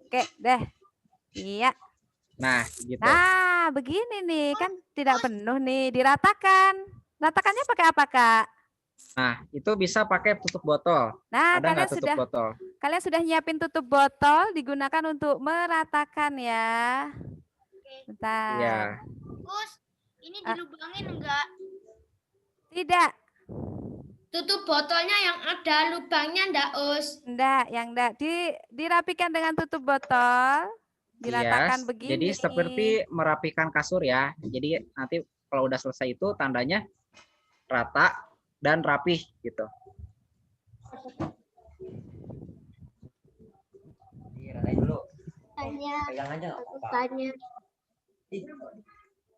Oke, deh. Iya. Nah, gitu. Nah, begini nih, kan tidak penuh nih, diratakan. Ratakannya pakai apa, Kak? Nah, itu bisa pakai tutup botol. Nah, Ada nggak tutup botol? Kalian sudah nyiapin tutup botol, digunakan untuk meratakan ya. Bentar. Iya. Us, ini dilubangin enggak? Tidak. Tutup botolnya yang ada lubangnya enggak, Us? Enggak, yang enggak. Dirapikan dengan tutup botol. Diratakan begini. Jadi seperti merapikan kasur ya. Jadi nanti kalau udah selesai itu tandanya rata dan rapih gitu. Ratain dulu. Tanya. Pegang aja. Tanya.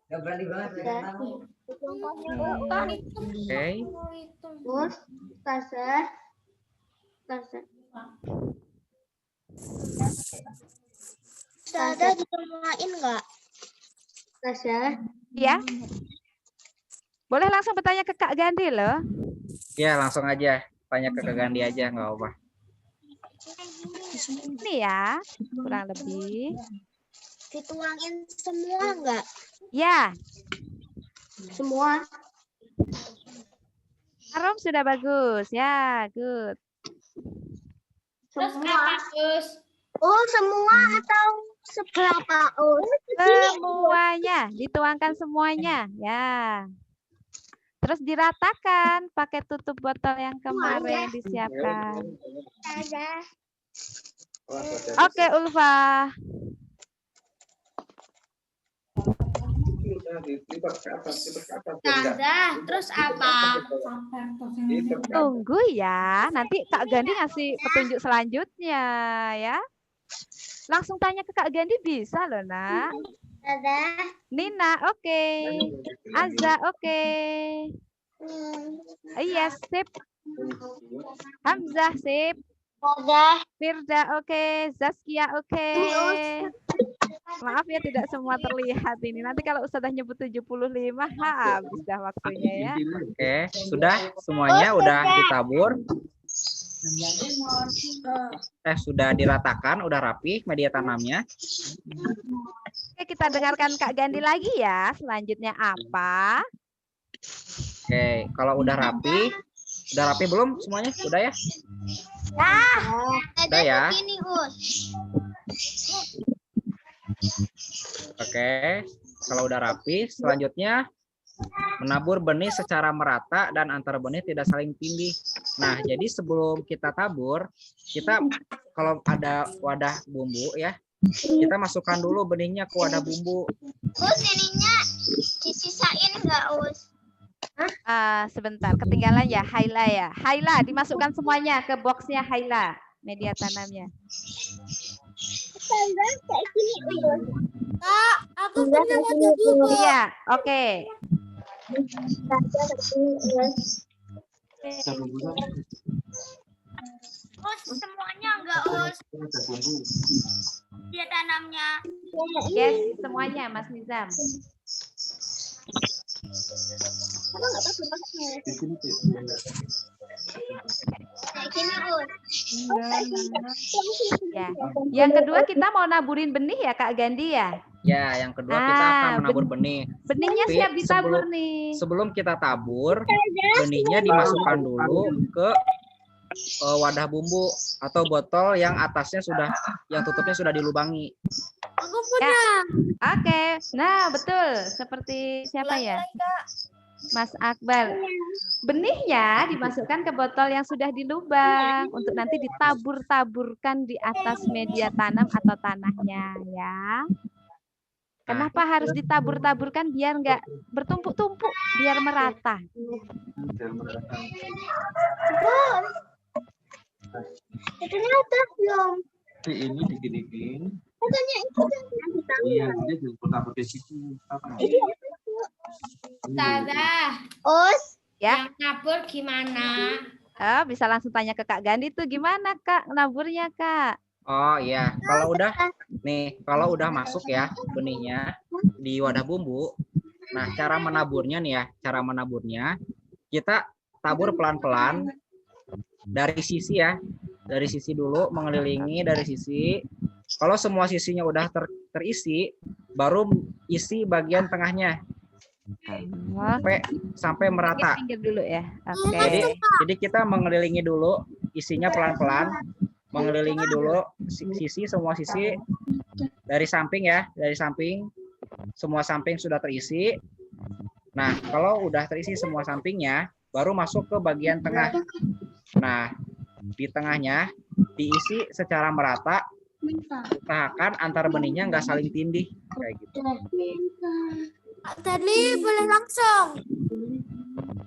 Gak berani banget pegang kamu. Oke. Us, kasar. Sada ditemuin enggak? Kasar. Ya. Boleh langsung bertanya ke Kak Gandhi loh. Ya, langsung aja tanya ke Kak Gandhi aja, nggak apa. Ini ya, kurang lebih. Dituangin semua enggak? Ya. Semua. Harum sudah bagus. Ya, good. Semua. Oh, semua atau seberapa? Oh, Semuanya, dituangkan semuanya. Ya. Terus diratakan pakai tutup botol yang kemarin disiapkan. Oke, Ulfa. Tanda, terus apa? Tunggu ya, nanti Kak Gandhi ngasih petunjuk selanjutnya ya. Langsung tanya ke Kak Gandhi bisa loh, Nak. Dadah. Nina, oke. Azza, oke. Iya, sip. Hamzah, sip. Dadah. Firda, oke. Zaskia, oke. Maaf ya tidak semua terlihat ini. Nanti kalau Ustazah nyebut 75, habis dah waktunya ya. Oke, sudah semuanya udah ditabur. Sudah diratakan, udah rapi media tanamnya. Oke, kita dengarkan Kak Gandhi lagi ya. Selanjutnya apa? Oke, kalau udah rapi belum semuanya? Udah ya? Udah ya. Begini, Us. Oke, kalau udah rapi, selanjutnya menabur benih secara merata dan antar benih tidak saling tindih. Nah, jadi sebelum kita tabur, kita kalau ada wadah bumbu ya, kita masukkan dulu benihnya ke wadah bumbu. Us, ininya disisain nggak, Us? Sebentar, ketinggalan ya, Haila ya. Haila, dimasukkan semuanya ke boxnya Haila, media tanamnya. Kayak gini, Us. Kak, aku punya wadah bumbu. Iya, oke. Us, semuanya enggak, Us? Dia tanamnya. Yes, semuanya Mas Nizam. Kayak gini, Us. Ya. Yang kedua kita mau naburin benih ya Kak Gandhi ya. Ya, yang kedua kita akan menabur benih. Benihnya Tapi siap ditabur nih. Sebelum kita tabur, benihnya dimasukkan dulu ke wadah bumbu atau botol yang atasnya yang tutupnya sudah dilubangi. Aku punya. Oke. Nah, betul. Seperti siapa ya? Mas Akbar. Benihnya dimasukkan ke botol yang sudah dilubang untuk nanti ditabur-taburkan di atas media tanam atau tanahnya ya. Kenapa harus ditabur-taburkan biar nggak bertumpuk-tumpuk, biar merata. Itu atas belum. Ini dikit-dikit. Katanya itu Iya, dia juga pakai situ. Ustazah, Us. Ya. yang nabur gimana? Bisa langsung tanya ke Kak Gandhi tuh gimana Kak naburnya Kak? Oh iya, kalau udah masuk ya benihnya di wadah bumbu. Nah, cara menaburnya nih ya, kita tabur pelan-pelan dari sisi ya. Dari sisi dulu, mengelilingi dari sisi. Kalau semua sisinya udah terisi, baru isi bagian tengahnya. Sampai merata. Pinggir dulu ya. Oke. Jadi kita mengelilingi dulu, isinya pelan-pelan. Mengelilingi dulu semua sisi dari samping ya, semua samping sudah terisi. Nah, kalau udah terisi semua sampingnya, baru masuk ke bagian tengah. Nah, di tengahnya diisi secara merata, usahakan antar benihnya nggak saling tindih kayak gitu. Tadi boleh langsung.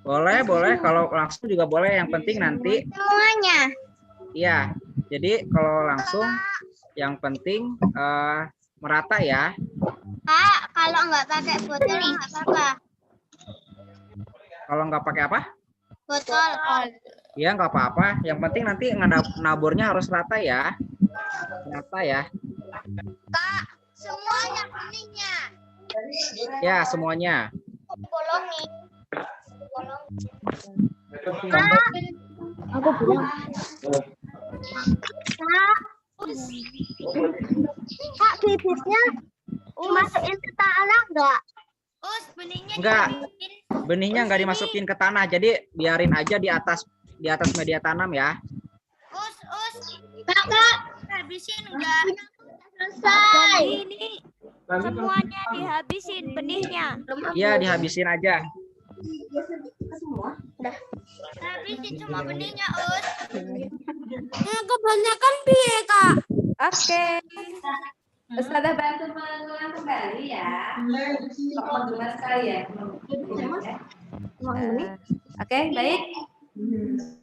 Boleh, kalau langsung juga boleh. Yang penting nanti Semuanya. iya. Jadi kalau langsung yang penting merata ya. Kak, kalau nggak pakai botol nggak apa-apa. Kalau nggak pakai apa? Botol. Ya nggak apa-apa. Yang penting nanti naburnya harus rata ya. Rata ya. Kak, semuanya benihnya. Ya semuanya. Bolongin. Aku bilang. Kak, bibitnya dimasukin ke tanah nggak? Us, benihnya Enggak. dimasukin. Benihnya nggak dimasukin ke tanah. Jadi biarin aja di atas media tanam ya. Us. Kak, Habisin enggak? selesai. Ini semuanya dihabisin benihnya. Iya dihabisin aja. Habisin semua benihnya, Us. Kebanyakan piye, Kak? Oke. Ustazah bantu mengulang kembali ya. Mengulang sekali ya. Oke, baik.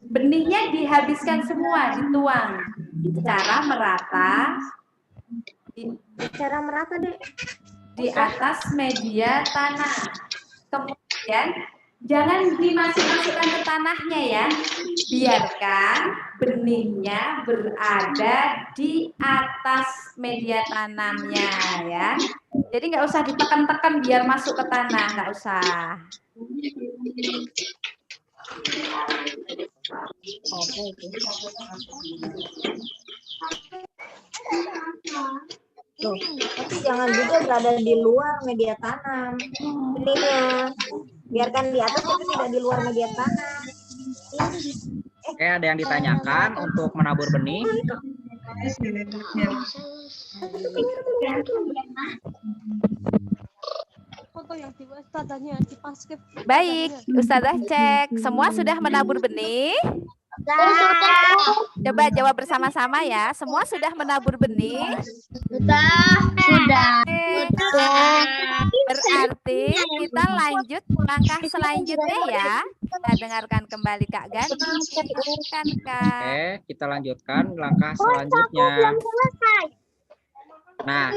Benihnya dihabiskan semua, dituang secara merata Cara merata, Dek. Di atas media tanah. Kemudian jangan dimasukkan ke tanahnya ya. Biarkan benihnya berada di atas media tanamnya ya. Jadi nggak usah ditekan-tekan biar masuk ke tanah, nggak usah. Tuh, tapi jangan juga berada di luar media tanam benihnya. Biarkan di atas tapi tidak di luar media tanam. Oke, ada yang ditanyakan untuk menabur benih? Baik, Ustazah cek. Semua sudah menabur benih? Coba jawab bersama-sama ya. Semua sudah menabur benih? Sudah. Berarti kita lanjut langkah selanjutnya ya. Kita dengarkan kembali Kak Gandhi. Silakan Kak. Oke, kita lanjutkan langkah selanjutnya. Nah,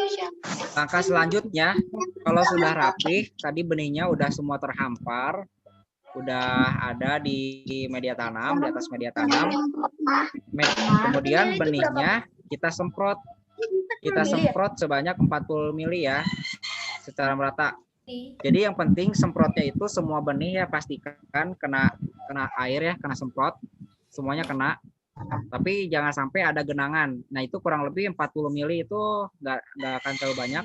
langkah selanjutnya, kalau sudah rapih, tadi benihnya udah semua terhampar, udah ada di media tanam, di atas media tanam. Kemudian benihnya kita semprot. Kita semprot sebanyak 40 mili ya, secara merata. Jadi yang penting semprotnya itu semua benih ya pastikan kena air ya, kena semprot, semuanya kena. Tapi jangan sampai ada genangan. Nah itu kurang lebih 40 mili itu nggak akan terlalu banyak.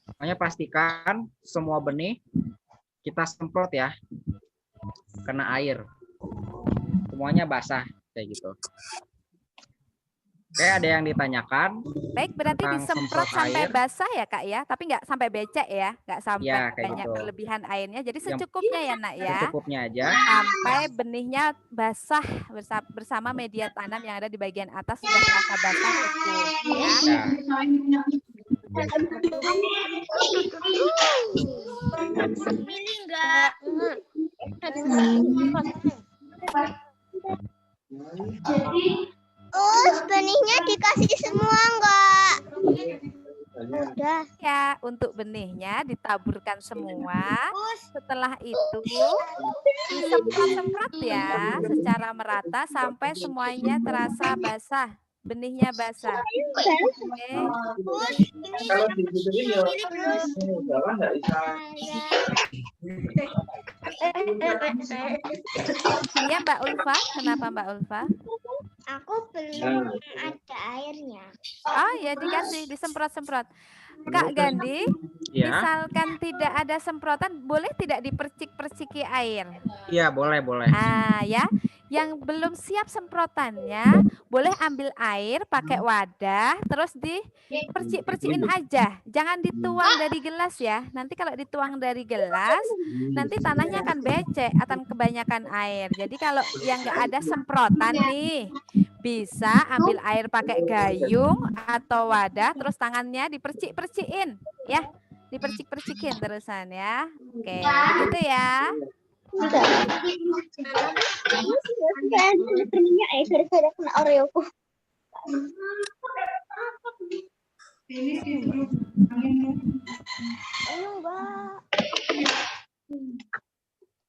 Makanya pastikan semua benih kita semprot ya, kena air, semuanya basah kayak gitu. Oke, ada yang ditanyakan? Baik, berarti disemprot sampai basah ya Kak ya, tapi nggak sampai becek ya, nggak sampai Ya, kayak banyak gitu. berlebihan airnya. Jadi secukupnya ya Nak ya. Secukupnya aja. Sampai benihnya basah bersama media tanam yang ada di bagian atas sudah terasa basah cukup ya. Milih enggak? Benihnya dikasih semua enggak? Udah. Ya, untuk benihnya ditaburkan semua. Setelah itu disemprot-semprot ya secara merata sampai semuanya terasa basah. Benihnya basah. Oke. Kalau digituin ya jalan nggak bisa. Ya Mbak Ulfa, kenapa Mbak Ulfa? Aku belum ada airnya. Oh ya dikasih disemprot-semprot. Kak Gandhi, Ya. misalkan tidak ada semprotan, boleh tidak dipercik-perciki air? Iya, boleh. Ah ya, yang belum siap semprotannya, boleh ambil air pakai wadah, terus dipercik-percikin aja. Jangan dituang dari gelas ya. Nanti kalau dituang dari gelas, nanti tanahnya akan becek, akan kebanyakan air. Jadi kalau yang nggak ada semprotan nih, bisa ambil air pakai gayung atau wadah, terus tangannya dipercik-percikin, ya, dipercik-percikin terusan ya. Oke, begitu ya. Sudah kena Oreoku.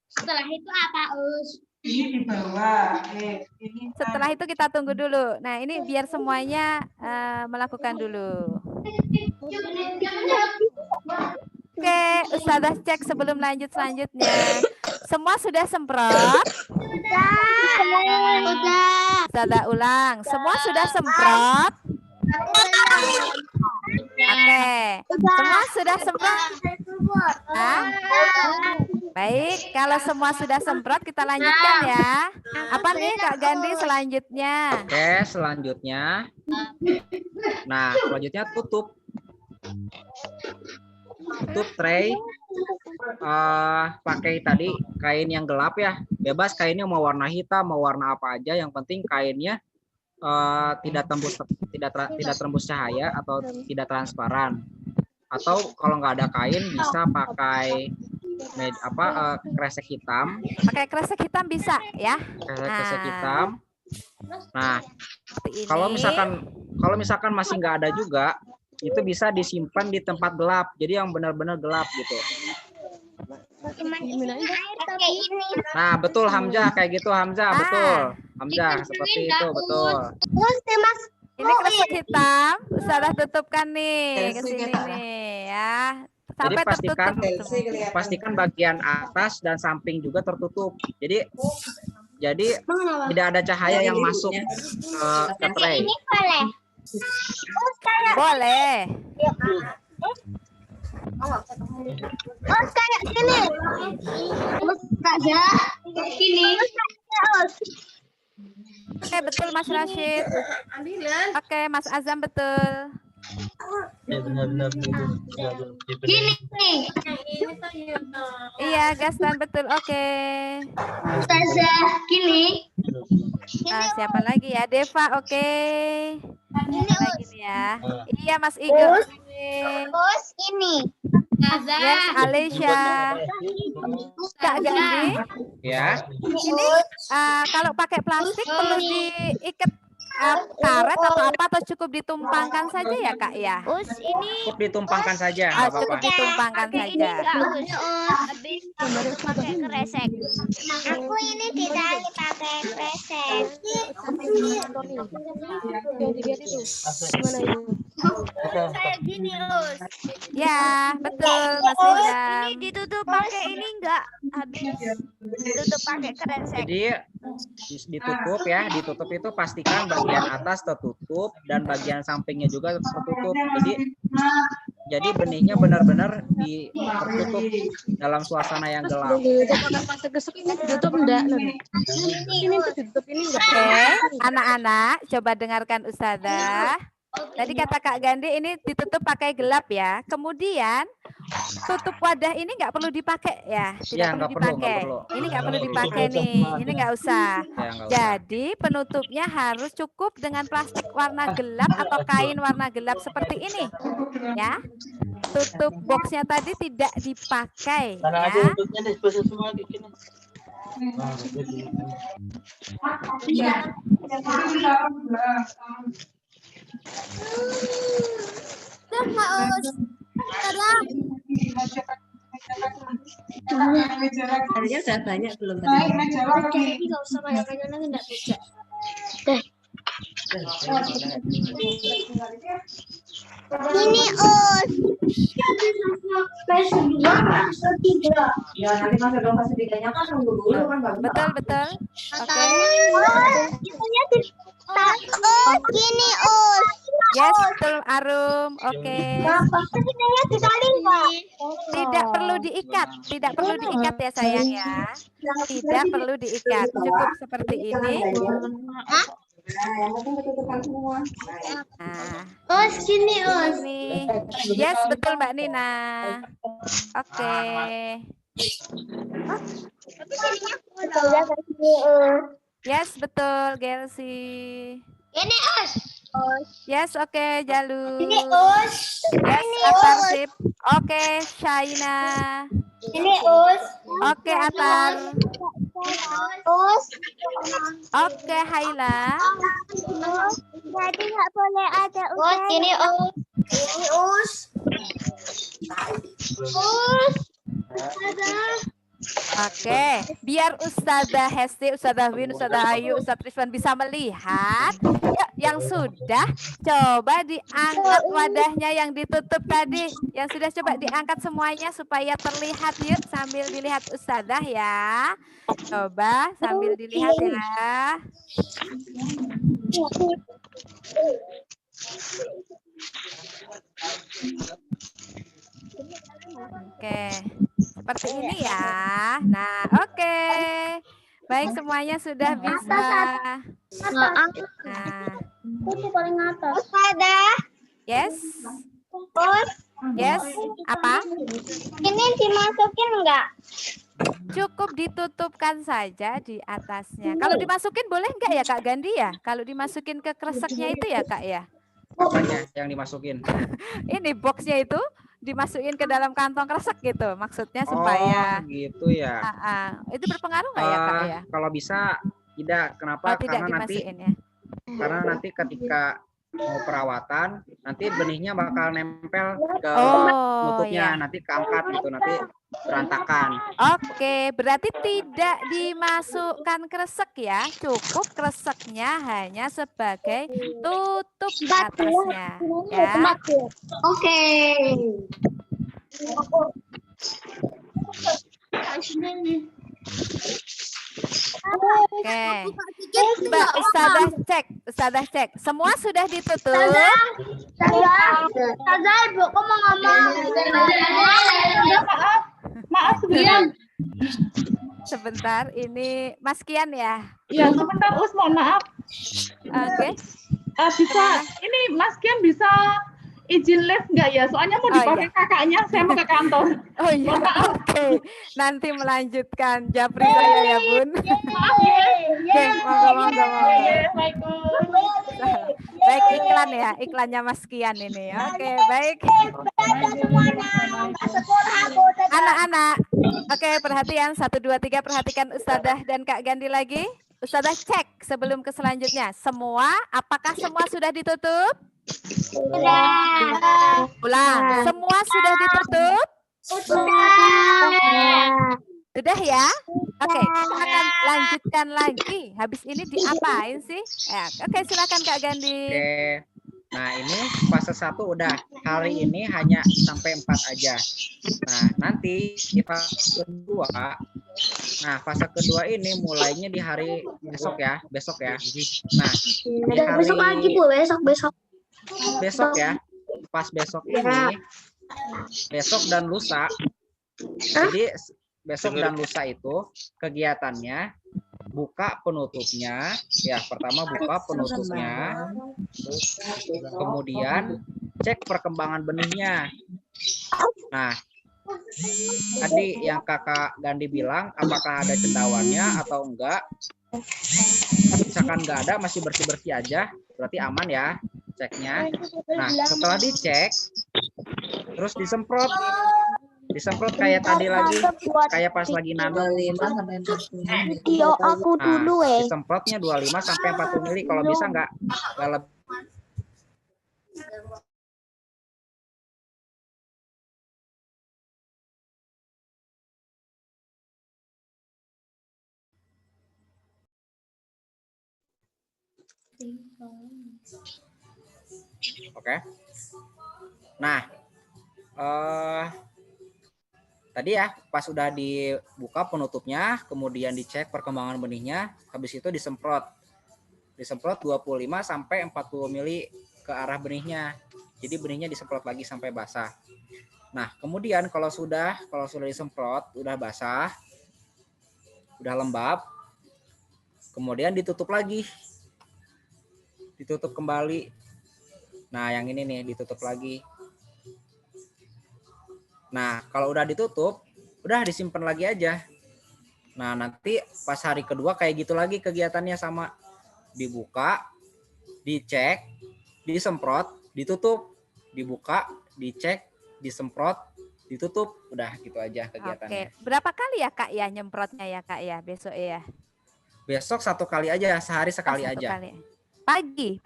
Setelah itu apa, Us? Ini di bawah. Setelah itu kita tunggu dulu. Nah, ini biar semuanya melakukan dulu. Oke, Ustazah cek sebelum lanjut selanjutnya. Semua sudah semprot? Ustazah ulang. Semua sudah semprot? Oke. Semua sudah semprot? Hah? Baik, kalau semua sudah semprot kita lanjutkan ya. Apa nih Kak Gandhi selanjutnya? Oke, selanjutnya. Nah, selanjutnya tutup tray. Pakai tadi kain yang gelap ya. Bebas kainnya mau warna hitam, mau warna apa aja. Yang penting kainnya tidak tembus cahaya atau tidak transparan. Atau kalau nggak ada kain bisa pakai kresek hitam. Pakai kresek hitam bisa ya. Kresek hitam. Nah, Seperti ini. kalau misalkan Kalau misalkan masih nggak ada juga, itu bisa disimpan di tempat gelap. Jadi yang benar-benar gelap gitu. Nah, betul Hamzah, kayak gitu Hamzah, betul. Hamzah seperti itu, betul. Ini kresek hitam, Ustazah tutupkan nih ke sini nih ya. Jadi Sampai pastikan tertutup. pastikan bagian atas dan samping juga tertutup. Jadi tidak ada cahaya yang masuk ke tray. Ini boleh. Boleh. Oh, kayak gini. Ustazah, gini. Oke, betul Mas Rashid. Oke, Mas Azam betul. Gini nih. Iya, Gaston betul. Oke. Ustazah, gini. Siapa lagi ya? Deva, oke. Ini Siapa lagi nih ya? Iya, Mas Igo. Oke. Terus ini. Yes, Alicia. Kak Gandhi, Ya. ini kalau pakai plastik perlu diikat karet atau apa atau cukup ditumpangkan saja ya Kak ya? Cukup ditumpangkan saja, nggak Cukup apa-apa. ditumpangkan saja. Habis pakai kresek. Aku ini ditali pakai kresek. Kayak gini, Us. Ya, betul Mas Idam. Ini ditutup pakai ini enggak? Habis ditutup pakai kresek. Jadi ditutup ya, ditutup itu pastikan bagian atas tertutup dan bagian sampingnya juga tertutup. Jadi benihnya benar-benar tertutup dalam suasana yang gelap. Oke, anak-anak coba dengarkan Ustazah. Tadi kata Kak Gandhi ini ditutup pakai gelap ya. Kemudian tutup wadah ini nggak perlu dipakai ya, tidak perlu dipakai. Ini nggak perlu dipakai nih, ini nggak usah. Jadi penutupnya harus cukup dengan plastik warna gelap atau kain warna gelap seperti ini, ya. Tutup boxnya tadi tidak dipakai, ya. Harusnya sudah banyak belum Jadi nggak usah banyak-banyak nanti enggak bisa. Ini Us. Ya nanti masuk dong fase 3-nya kan nunggu dulu kan baru. Betul. Oke. Itunya oh, gini Us. Yes, betul Arum. Oke. Itunya ditali enggak? Tidak perlu diikat ya sayang ya. Tidak perlu diikat. Cukup seperti ini. Yang penting ketutupan semua. Nah, Us, gini Us. ini. Yes, betul Mbak Nina. Oke. Yes, betul Gelsi. Ini Us. Yes, oke Jalu. Ini Us. Yes, Atarsip. Oke, Shaina. Ini Us. Oke, Atar. Us. Oke, Haila. Jadi nggak boleh ada Us. Ini Us. Ini Us. Us. Oke, biar Ustazah Hesti, Ustazah Win, Ustazah Ayu, Ustazah Rizwan bisa melihat. Yuk, yang sudah coba diangkat wadahnya yang ditutup tadi. Yang sudah coba diangkat semuanya supaya terlihat yuk sambil dilihat Ustazah ya. Coba sambil dilihat ya. Oke, seperti ini ya. Nah, oke. Baik, semuanya sudah bisa. Nah, Itu paling atas. Ustazah. yes, Us. yes. Apa? Ini dimasukin enggak? Cukup ditutupkan saja di atasnya. Kalau dimasukin boleh enggak ya Kak Gandhi ya? Kalau dimasukin ke kreseknya itu ya Kak ya? Apanya yang dimasukin? Ini boxnya itu dimasukin ke dalam kantong kresek gitu. Maksudnya supaya gitu ya. Itu berpengaruh nggak ya Kak ya? Kalau bisa tidak. Kenapa? Tidak Karena nanti dimasukin ya. ketika mau perawatan, nanti benihnya bakal nempel ke Oh, nutupnya, ya. nanti keangkat gitu, nanti berantakan. Oke, berarti tidak dimasukkan kresek ya. Cukup kreseknya hanya sebagai tutup atasnya ya. Oke. Oke. Coba Ustazah cek. Semua sudah ditutup? Saza, ibu kok mau ngomong? Maaf sebentar. Sebentar, ini Mas Kian ya. Ya, sebentar Us, mohon maaf. Oke. Bisa, ini Mas Kian bisa izin live nggak ya? Soalnya mau dipakai kakaknya, saya mau ke kantor. Oh iya, oke. Nanti melanjutkan japri saya ya, Bun. Maaf ya. Oke, monggo. Assalamualaikum. Baik, iklan ya, iklannya Mas Kian ini. Oke, baik. Anak-anak, oke, perhatian 1, 2, 3, perhatikan Ustadzah dan Kak Gandhi lagi. Ustadzah cek sebelum ke selanjutnya. Apakah semua sudah ditutup? Ulang, semua sudah ditutup? Sudah ya? Oke, kita akan lanjutkan lagi. Habis ini diapain sih? Ya, oke, silakan Kak Gandhi. Oke. Nah, ini fase 1 udah. Hari ini hanya sampai 4 aja. Nah, nanti di fase kedua, fase kedua ini mulainya di hari besok ya. Nah, di hari Besok lagi, Bu. besok ya. Pas besok ini, besok dan lusa. Jadi besok dan lusa itu kegiatannya buka penutupnya, ya pertama buka penutupnya, kemudian cek perkembangan benihnya. Nah, tadi yang Kakak Gandhi bilang, apakah ada cendawannya atau enggak? Misalkan enggak ada, masih bersih-bersih aja, berarti aman ya ceknya. Nah, setelah dicek, terus disemprot kayak tadi lagi, kayak pas lagi nanam. Yo, aku dulu disemprotnya 25 sampai 40 mili, kalau bisa enggak lebih. Oke. Nah, tadi ya pas udah dibuka penutupnya, kemudian dicek perkembangan benihnya, habis itu disemprot 25 sampai 40 mili ke arah benihnya. Jadi benihnya disemprot lagi sampai basah. Nah, kemudian kalau sudah disemprot, udah basah, udah lembab, kemudian ditutup lagi. Ditutup kembali. Nah, yang ini nih ditutup lagi. Nah, kalau udah ditutup, udah disimpan lagi aja. Nah, nanti pas hari kedua kayak gitu lagi kegiatannya sama. Dibuka, dicek, disemprot, ditutup, dibuka, dicek, disemprot, ditutup. Udah gitu aja kegiatannya. Oke, berapa kali ya Kak ya nyemprotnya ya Kak ya besok ya? Besok 1 kali aja, sehari sekali aja. Kali. Pagi,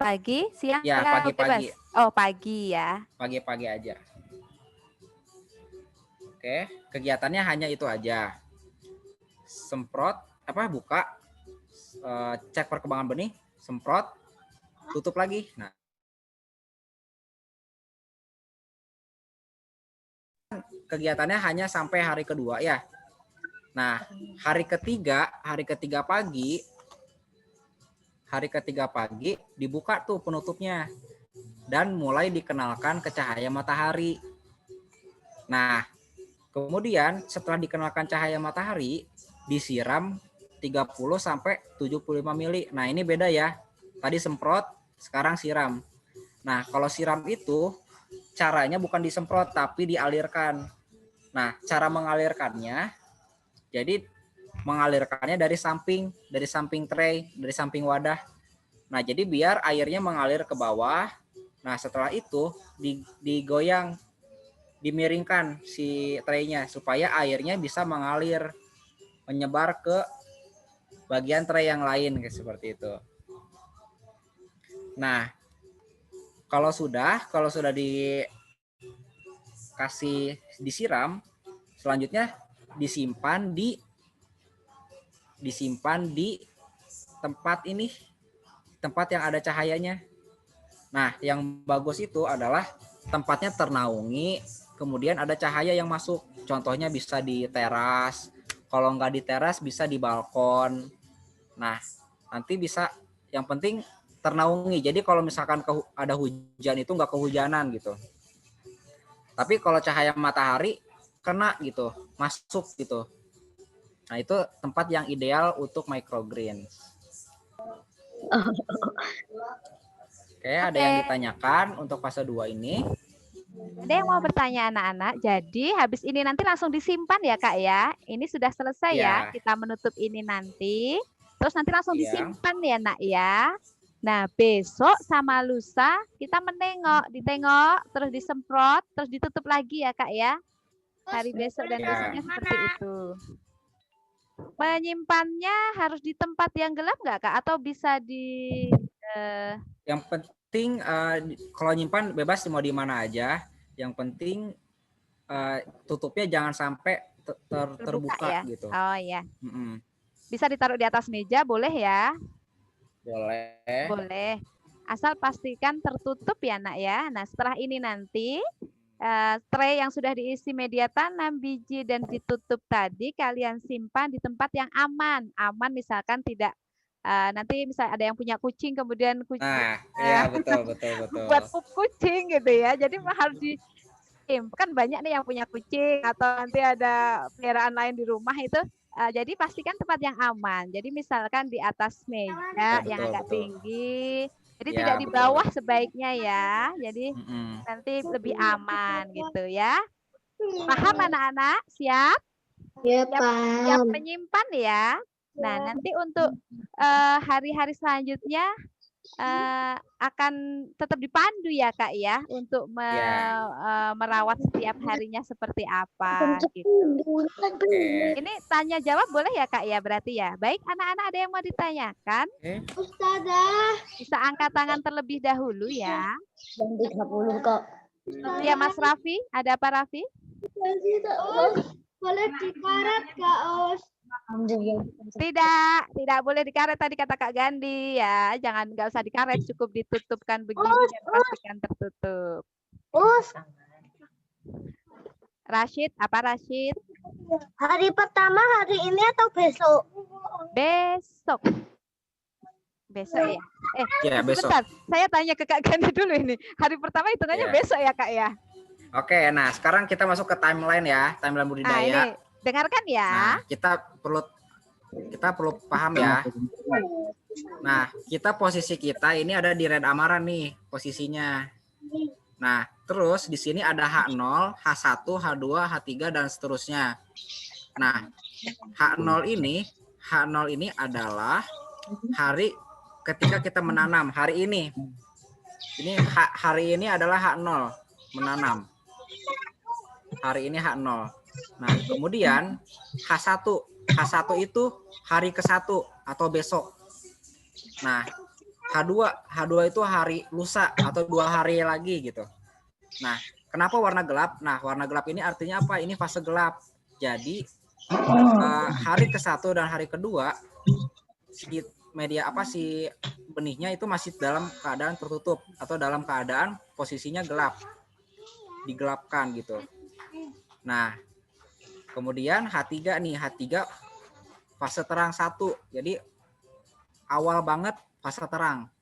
siang? Ya, pagi-pagi. Oh, pagi ya. Pagi-pagi aja. Oke, kegiatannya hanya itu aja. Semprot, buka, cek perkembangan benih, semprot, tutup lagi. Nah, kegiatannya hanya sampai hari kedua ya. Nah, hari ketiga pagi dibuka tuh penutupnya dan mulai dikenalkan ke cahaya matahari. Nah, kemudian setelah dikenalkan cahaya matahari, disiram 30 sampai 75 mili. Nah, ini beda ya. Tadi semprot, sekarang siram. Nah, kalau siram itu caranya bukan disemprot tapi dialirkan. Nah, cara mengalirkannya, jadi mengalirkannya dari samping tray, dari samping wadah. Nah, jadi biar airnya mengalir ke bawah. Nah, setelah itu digoyang, dimiringkan si traynya supaya airnya bisa mengalir, menyebar ke bagian tray yang lain kayak seperti itu. Nah, Kalau sudah disiram, selanjutnya disimpan di tempat yang ada cahayanya. Nah, yang bagus itu adalah tempatnya ternaungi, kemudian ada cahaya yang masuk. Contohnya bisa di teras. Kalau nggak di teras bisa di balkon. Nah, nanti bisa, yang penting ternaungi. Jadi kalau misalkan ada hujan itu nggak kehujanan gitu. Tapi kalau cahaya matahari kena gitu, masuk gitu. Nah, itu tempat yang ideal untuk microgreens. Oke, ada yang ditanyakan untuk fase 2 ini? Ada yang mau bertanya anak-anak? Jadi habis ini nanti langsung disimpan ya Kak ya? Ini sudah selesai ya, kita menutup ini nanti. Terus nanti langsung disimpan ya Nak ya. Nah, besok sama lusa kita ditengok, terus disemprot, terus ditutup lagi ya Kak ya. Hari besok dan besoknya seperti itu. Menyimpannya harus di tempat yang gelap nggak Kak? Atau bisa di... Yang penting kalau nyimpan bebas mau di mana aja. Yang penting tutupnya jangan sampai terbuka ya? gitu. Oh iya. Bisa ditaruh di atas meja boleh ya? Boleh. Boleh. Asal pastikan tertutup ya Nak ya. Nah setelah ini nanti tray yang sudah diisi media tanam, biji dan ditutup tadi kalian simpan di tempat yang aman. Aman misalkan tidak nanti misalnya ada yang punya kucing kemudian kucing. Nah, iya betul. Buat pup kucing gitu ya. Jadi harus kan banyak nih yang punya kucing atau nanti ada peliharaan lain di rumah itu. Jadi pastikan tempat yang aman. Jadi misalkan di atas meja yang agak tinggi. Jadi tidak di bawah sebaiknya ya. Jadi nanti lebih aman gitu ya. Paham anak-anak? Siap? Ya, siap menyimpan ya. Nah, nanti untuk hari-hari selanjutnya akan tetap dipandu ya Kak ya untuk merawat setiap harinya seperti apa gitu. Ini tanya jawab boleh ya Kak ya berarti ya. Baik anak-anak ada yang mau ditanyakan? Ustazah. Bisa angkat tangan terlebih dahulu ya. 30 kok. Ya Mas Raffi, ada apa Raffi? Boleh dikaret Kak Us. Tidak boleh dikaret tadi kata Kak Gandhi ya. Nggak usah dikaret, cukup ditutupkan begini dan pastikan tertutup. Rashid, apa Rashid? Hari pertama hari ini atau besok? Besok. Besok ya? Ya, besok. Sebentar, saya tanya ke Kak Gandhi dulu ini. Hari pertama hitungannya besok ya Kak ya? Oke, nah sekarang kita masuk ke timeline ya, timeline budidaya. Dengarkan ya. Nah, kita perlu paham ya. Nah, posisi kita ini ada di red amaran nih posisinya. Nah, terus di sini ada H0, H1, H2, H3 dan seterusnya. Nah, H0 ini adalah hari ketika kita menanam hari ini. Hari ini adalah H0 menanam. Hari ini H0. Nah, kemudian H1 itu hari ke-1 atau besok. Nah, H2 itu hari lusa atau 2 hari lagi gitu. Nah, kenapa warna gelap? Nah, warna gelap ini artinya apa? Ini fase gelap. Jadi hari ke-1 dan hari kedua si benihnya itu masih dalam keadaan tertutup atau dalam keadaan posisinya gelap. Digelapkan gitu. Nah, kemudian H3 fase terang 1. Jadi awal banget fase terang.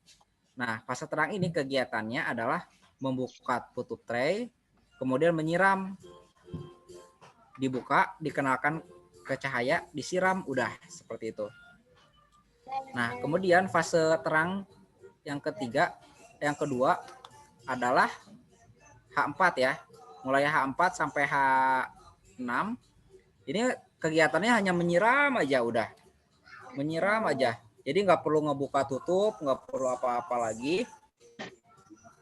Nah, fase terang ini kegiatannya adalah membuka tutup tray, kemudian menyiram. Dibuka, dikenalkan ke cahaya, disiram, udah seperti itu. Nah, kemudian fase terang yang kedua adalah H4 ya. Mulai H4 sampai H6 ini kegiatannya hanya menyiram aja udah. Menyiram aja. Jadi nggak perlu ngebuka tutup, nggak perlu apa-apa lagi.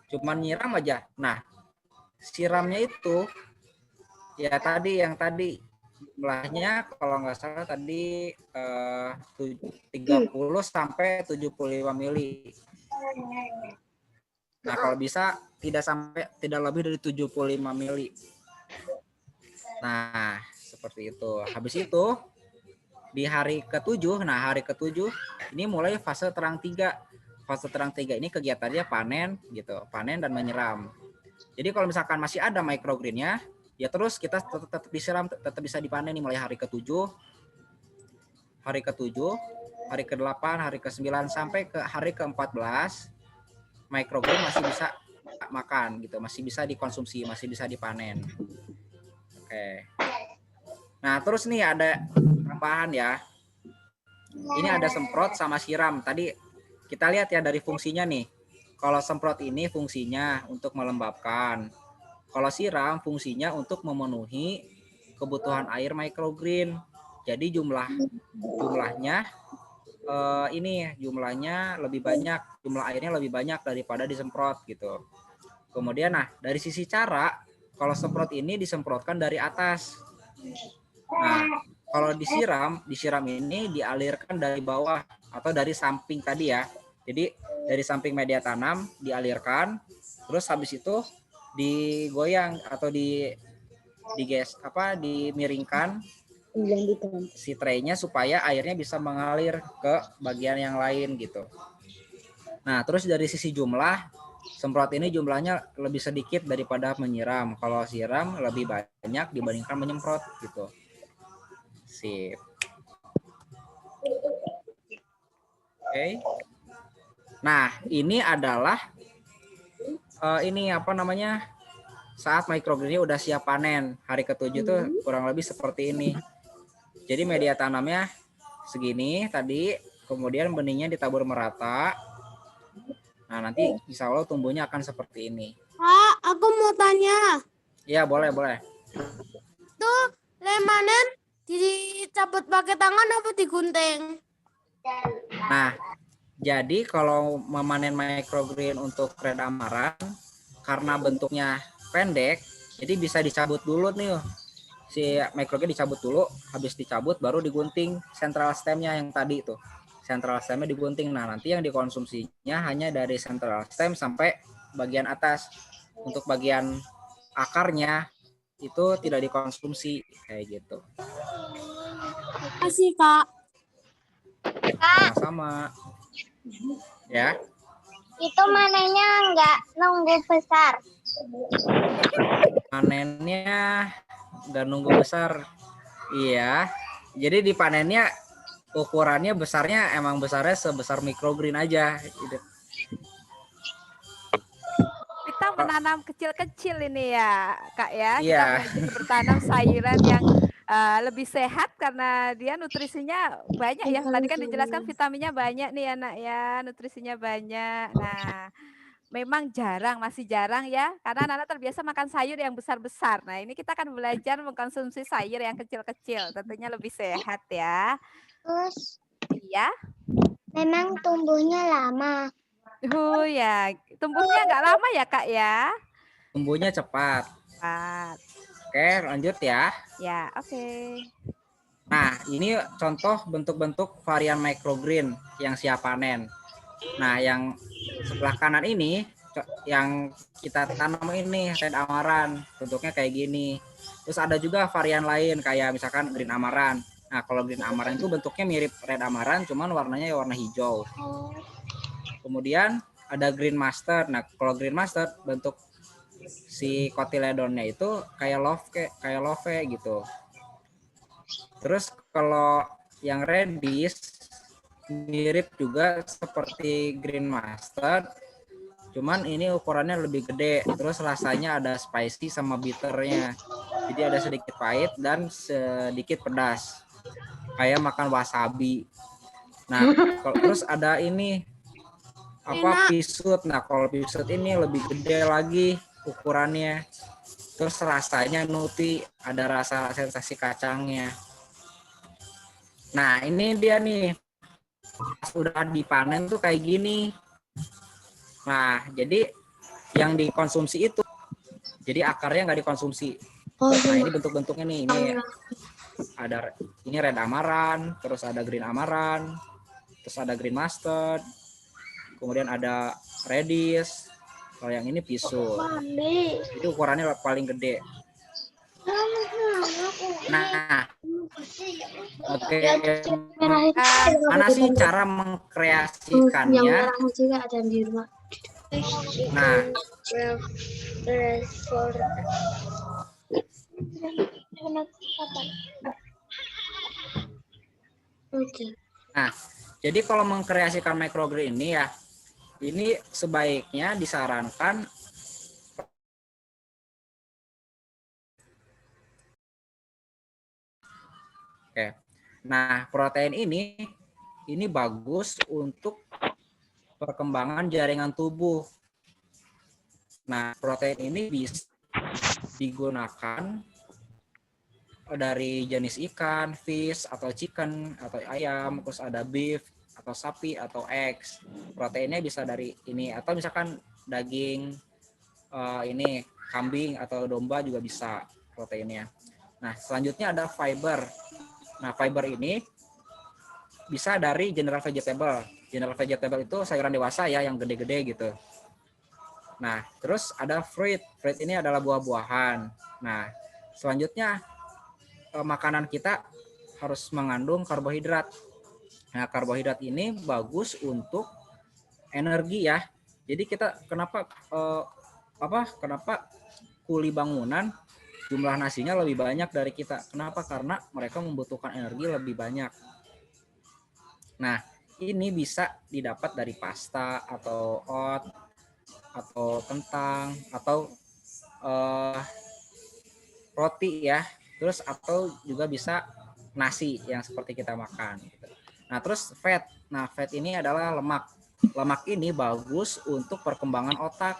Cuman nyiram aja. Nah, siramnya itu ya yang tadi jumlahnya kalau nggak salah tadi 30 sampai 75 mili. Nah, kalau bisa tidak lebih dari 75 mili. Nah, seperti itu. Habis itu di hari ke-7, nah hari ke-7 ini mulai fase terang 3. Fase terang 3 ini kegiatannya panen gitu, panen dan menyiram. Jadi kalau misalkan masih ada microgreennya, ya terus kita tetap disiram, tetap bisa dipanen nih mulai hari ke-7, hari ke-7, hari ke-8, hari ke-9 sampai ke hari ke-14 microgreen masih bisa makan gitu, masih bisa dikonsumsi, masih bisa dipanen. Oke. Nah, terus nih ada tambahan ya. Ini ada semprot sama siram. Tadi kita lihat ya dari fungsinya nih. Kalau semprot ini fungsinya untuk melembabkan. Kalau siram fungsinya untuk memenuhi kebutuhan air microgreen. Jadi jumlahnya jumlahnya lebih banyak, jumlah airnya lebih banyak daripada disemprot gitu. Kemudian nah, dari sisi cara, kalau semprot ini disemprotkan dari atas. Nah, kalau disiram ini dialirkan dari bawah atau dari samping tadi ya. Jadi dari samping media tanam dialirkan, terus habis itu digoyang atau dimiringkan si traynya supaya airnya bisa mengalir ke bagian yang lain gitu. Nah, terus dari sisi jumlah, semprot ini jumlahnya lebih sedikit daripada menyiram. Kalau siram lebih banyak dibandingkan menyemprot gitu. Sip. Oke. Nah, ini adalah saat microgreennya udah siap panen. Hari ke-7 tuh kurang lebih seperti ini. Jadi media tanamnya segini tadi, kemudian benihnya ditabur merata. Nah, nanti insya Allah tumbuhnya akan seperti ini. Kak, aku mau tanya. Iya, boleh. Tuh, lemanen dicabut pakai tangan apa digunting? Nah, jadi kalau memanen microgreen untuk red amaran, karena bentuknya pendek, jadi bisa dicabut dulu nih. Si microgreen dicabut dulu, habis dicabut baru digunting central stemnya yang tadi tuh. Central stemnya digunting. Nah, nanti yang dikonsumsinya hanya dari central stem sampai bagian atas. Untuk bagian akarnya itu tidak dikonsumsi kayak gitu. Makasih, Kak. Sama-sama. Ya. Itu manennya nggak nunggu besar. Panennya nggak nunggu besar. Iya. Jadi dipanennya ukurannya besarnya sebesar microgreen aja gitu. Kita menanam kecil-kecil ini ya, Kak ya. Iya. Kita bertanam sayuran yang lebih sehat karena dia nutrisinya banyak ya. Tadi kan dijelaskan vitaminnya banyak nih anak ya, nutrisinya banyak. Nah, memang masih jarang ya, karena anak-anak terbiasa makan sayur yang besar-besar. Nah, ini kita akan belajar mengkonsumsi sayur yang kecil-kecil, tentunya lebih sehat ya. Terus Iya. memang tumbuhnya lama. Oh ya, tumbuhnya nggak lama ya Kak ya? Tumbuhnya cepat. Oke, lanjut ya. Ya, oke. Nah, ini contoh bentuk-bentuk varian microgreen yang siap panen. Nah, yang sebelah kanan ini yang kita tanam ini red amaran, bentuknya kayak gini. Terus ada juga varian lain kayak misalkan green amaran. Nah, kalau green amaran itu bentuknya mirip red amaran, cuman warnanya warna hijau. Kemudian ada green mustard. Nah, kalau green mustard bentuk si cotyledonnya itu kayak love gitu. Terus kalau yang reddish mirip juga seperti green mustard, cuman ini ukurannya lebih gede. Terus rasanya ada spicy sama bitternya. Jadi ada sedikit pahit dan sedikit pedas. Kayak makan wasabi. Nah, terus ada ini pisut. Nah, kalau pisut ini lebih gede lagi ukurannya. Terus rasanya nutty, ada rasa sensasi kacangnya. Nah, ini dia nih. Sudah dipanen tuh kayak gini. Nah, jadi yang dikonsumsi itu, jadi akarnya nggak dikonsumsi. Nah, ini bentuk-bentuknya nih. Ini red amaran, terus ada green amaran, terus ada green mustard, kemudian ada reddish, Kalau yang ini pisut. Jadi ukurannya paling gede. Nah, oke. Mana sih cara mengkreasikannya? Nah, nah, jadi kalau mengkreasikan microgrid ini ya, ini sebaiknya disarankan Oke. Nah, protein ini bagus untuk perkembangan jaringan tubuh. Nah, protein ini bisa digunakan dari jenis ikan, fish, atau chicken, atau ayam, terus ada beef, atau sapi, atau eggs. Proteinnya bisa dari ini, atau misalkan daging ini kambing atau domba juga bisa proteinnya. Nah, selanjutnya ada fiber. Nah, fiber ini bisa dari general vegetable. General vegetable itu sayuran dewasa ya, yang gede-gede gitu. Nah, terus ada fruit. Fruit ini adalah buah-buahan. Nah, selanjutnya makanan kita harus mengandung karbohidrat. Nah, karbohidrat ini bagus untuk energi ya. Jadi kita kenapa kuli bangunan jumlah nasinya lebih banyak dari kita. Kenapa? Karena mereka membutuhkan energi lebih banyak. Nah, ini bisa didapat dari pasta atau oat atau kentang atau roti ya. Terus atau juga bisa nasi yang seperti kita makan. Nah, terus fat. Nah, fat ini adalah lemak. Lemak ini bagus untuk perkembangan otak.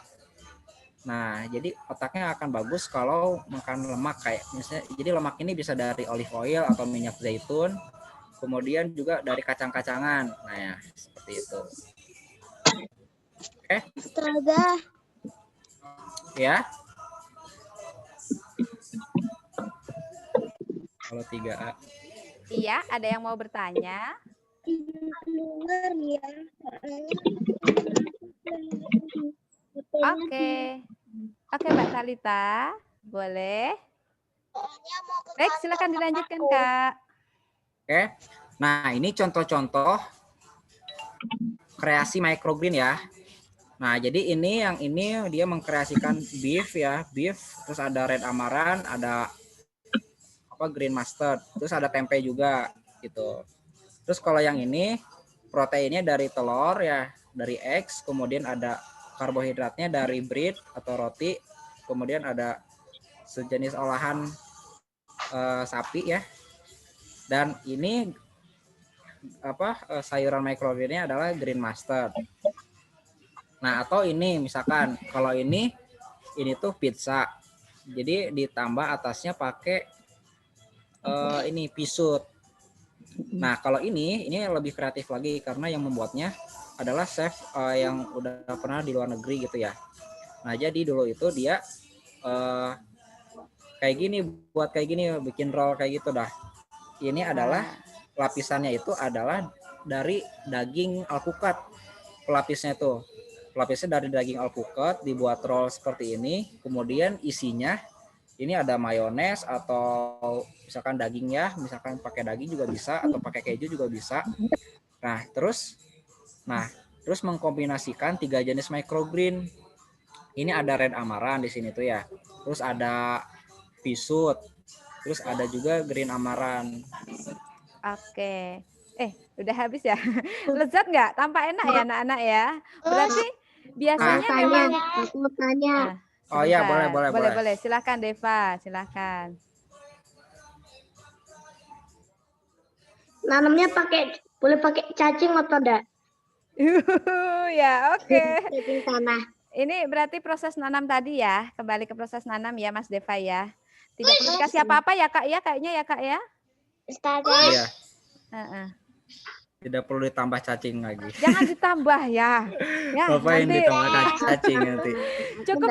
Nah, jadi otaknya akan bagus kalau makan lemak kayak misalnya. Jadi lemak ini bisa dari olive oil atau minyak zaitun, kemudian juga dari kacang-kacangan. Nah, ya, seperti itu. Oke. Ya. Kalau 3A. Iya, ada yang mau bertanya? Oke. Oke, Mbak Talita. Boleh. Baik, silakan dilanjutkan, Kak. Oke. Nah, ini contoh-contoh kreasi microgreen ya. Nah, jadi ini yang ini dia mengkreasikan beef ya, beef, terus ada red amaranth, ada green mustard, terus ada tempe juga gitu. Terus kalau yang ini proteinnya dari telur ya, dari eggs, kemudian ada karbohidratnya dari bread atau roti, kemudian ada sejenis olahan sapi ya. Dan ini sayuran microgreennya adalah green mustard. Nah, atau ini misalkan kalau ini tuh pizza. Jadi ditambah atasnya pakai ini pisut. Nah, kalau ini lebih kreatif lagi karena yang membuatnya adalah chef yang udah pernah di luar negeri gitu ya. Nah, jadi dulu itu dia kayak gini, buat kayak gini, bikin roll kayak gitu dah. Ini adalah lapisannya itu adalah dari daging alpukat. Pelapisnya tuh. Pelapisnya dari daging alpukat, dibuat roll seperti ini, kemudian isinya ini ada mayones atau misalkan daging ya, misalkan pakai daging juga bisa atau pakai keju juga bisa. Nah, terus mengkombinasikan 3 jenis microgreen. Ini ada red amaranth di sini tuh ya. Terus ada pisut. Terus ada juga green amaranth. Oke. Udah habis ya? Lezat nggak? Tampak enak ya anak-anak ya? Berarti biasanya memang Aku tanya. Oh iya, boleh. Silakan Deva, silakan. Nanamnya boleh pakai cacing atau enggak? Ya, oke. Cacing tanah. Ini berarti proses nanam tadi ya. Kembali ke proses nanam ya, Mas Deva ya. Tidak perlu dikasih apa-apa ya, Kak ya, kayaknya ya, Kak ya. Iya. Tidak perlu ditambah cacing lagi. Jangan ditambah ya. Bapak yang ditambah cacing nanti. Cukup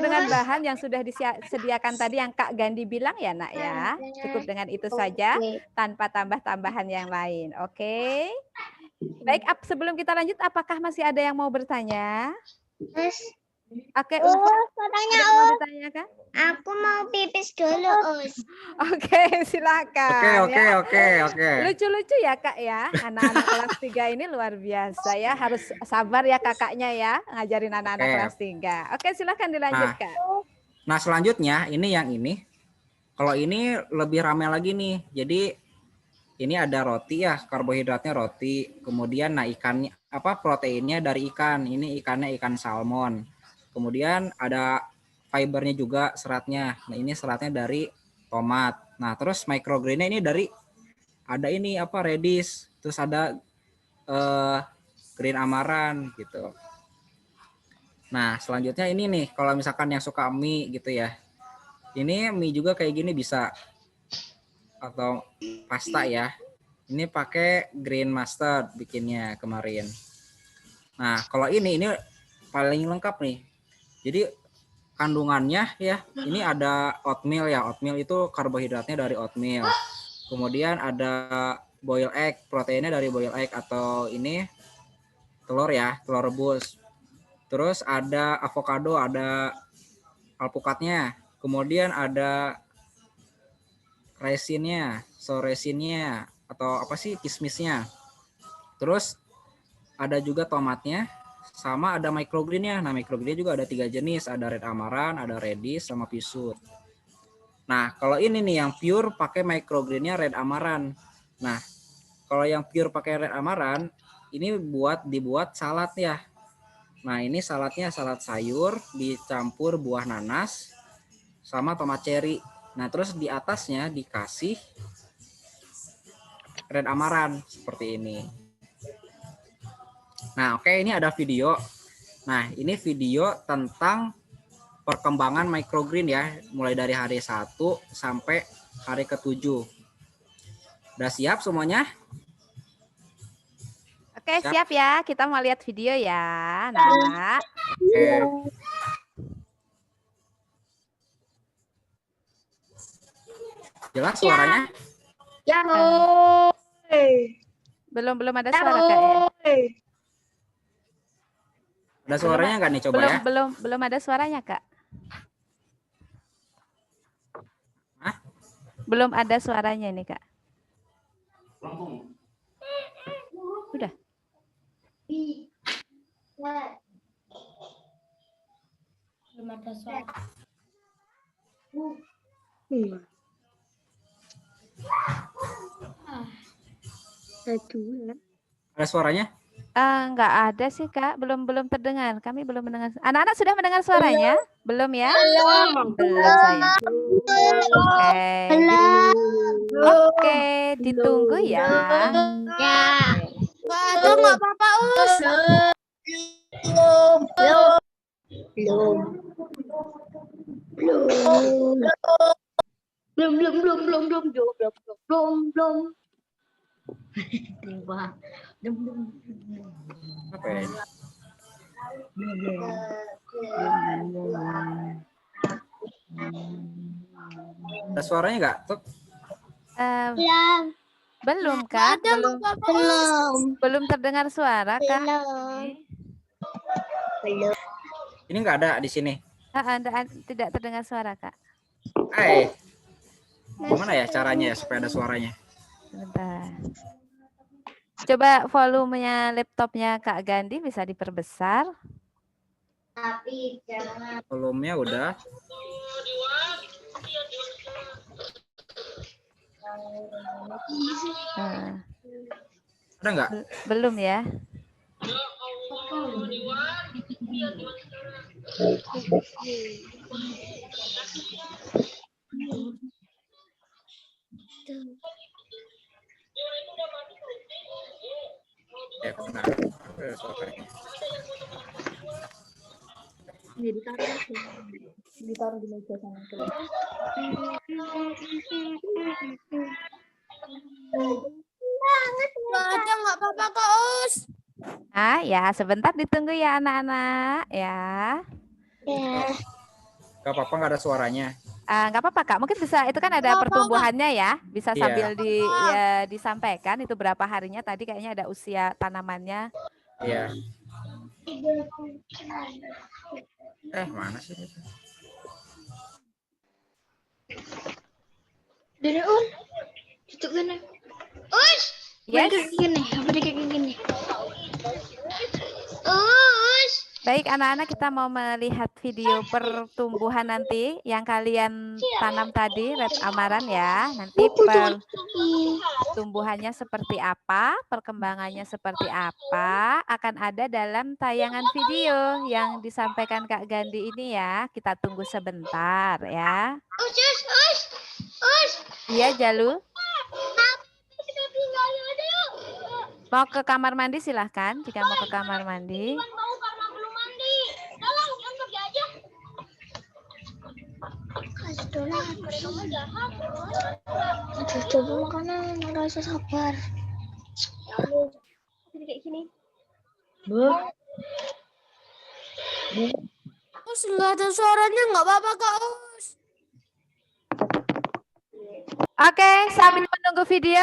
dengan bahan yang sudah disediakan tadi yang Kak Gandhi bilang ya, Nak ya. Cukup dengan itu saja tanpa tambah-tambahan yang lain. Oke. Baik, sebelum kita lanjut apakah masih ada yang mau bertanya? Us. Oke, Us, ada yang mau ditanyakan? aku mau pipis dulu, Us. Oke, silakan. Oke. Lucu-lucu ya Kak ya. Anak-anak kelas 3 ini luar biasa ya. Harus sabar ya kakaknya ya. Ngajarin anak-anak kelas 3. Oke, silakan dilanjut Kak. Nah, selanjutnya ini yang ini. Kalau ini lebih ramai lagi nih. Jadi ini ada roti ya, karbohidratnya roti. Kemudian ikannya proteinnya dari ikan. Ini ikannya ikan salmon. Kemudian ada fibernya juga, seratnya. Nah, ini seratnya dari tomat. Nah, terus microgreennya ini dari ada ini radish, terus ada green amaranth gitu. Nah, selanjutnya ini nih, kalau misalkan yang suka mie gitu ya. Ini mie juga kayak gini bisa, atau pasta ya. Ini pakai green mustard bikinnya kemarin. Nah, kalau ini paling lengkap nih. Jadi kandungannya ya, ini ada oatmeal ya. Oatmeal itu karbohidratnya dari oatmeal. Kemudian ada boiled egg, proteinnya dari boiled egg, atau ini telur ya, telur rebus. Terus ada avocado, ada alpukatnya. Kemudian ada resinnya, resinnya, atau kismisnya. Terus ada juga tomatnya, sama ada microgreennya. Nah, microgreen juga ada 3 jenis, ada red amaranth, ada radish, sama pisut. Nah, kalau ini nih yang pure pakai microgreennya red amaranth. Nah, kalau yang pure pakai red amaranth, ini dibuat salad ya. Nah, ini saladnya salad sayur dicampur buah nanas sama tomat cherry. Nah, terus di atasnya dikasih red amaranth seperti ini. Nah, oke, ini ada video. Nah, ini video tentang perkembangan microgreen ya, mulai dari hari 1 sampai hari ke-7. Udah siap semuanya? Oke, siap ya. Kita mau lihat video ya, anak-anak. Oke. Jelas suaranya? Ya. Belum ada suara Kak ya. Ada suaranya nggak nih, coba ya? Belum ada suaranya Kak. Hah? Belum ada suaranya nih Kak. Udah. Belum ada suara. Ada suaranya? Enggak ada sih Kak, belum terdengar. Kami belum mendengar. Anak-anak sudah mendengar suaranya? Belum ya? Belum saya. Oke, ditunggu ya. Waduh, nggak apa-apa, Us. Apa ya? Ada suaranya nggak? Tuh. Belum Kak, belum terdengar suara Kak. Ini nggak ada di sini. Tidak terdengar suara Kak. Gimana ya caranya ya supaya ada suaranya? Bentar. Coba volumenya laptopnya Kak Gandhi bisa diperbesar. Tapi jangan. Volumenya udah. Ada nggak? Belum ya. Ditaruh di meja sana. Nggak ada, nggak apa-apa kok, Us. Ya sebentar ditunggu ya anak-anak ya. Gak apa-apa, nggak ada suaranya. Nggak apa-apa Kak, mungkin bisa, itu kan ada pertumbuhannya ya, bisa sambil disampaikan itu berapa harinya tadi, kayaknya ada usia tanamannya. Iya. Mana sih? Dari Un, itu gini. Us, Yes. kayak gini, apa dia kayak gini? Baik anak-anak, kita mau melihat video pertumbuhan nanti yang kalian tanam tadi, red amaran ya. Nanti pertumbuhannya seperti apa, perkembangannya seperti apa, akan ada dalam tayangan video yang disampaikan Kak Gandhi ini ya. Kita tunggu sebentar ya. Iya, Jalu. Mau ke kamar mandi silahkan, jika mau ke kamar mandi. Coba makanan, rasa sabar. Kayak gini. Us, nggak ada suaranya, nggak apa-apa Kak Us. Oke, sambil menunggu video,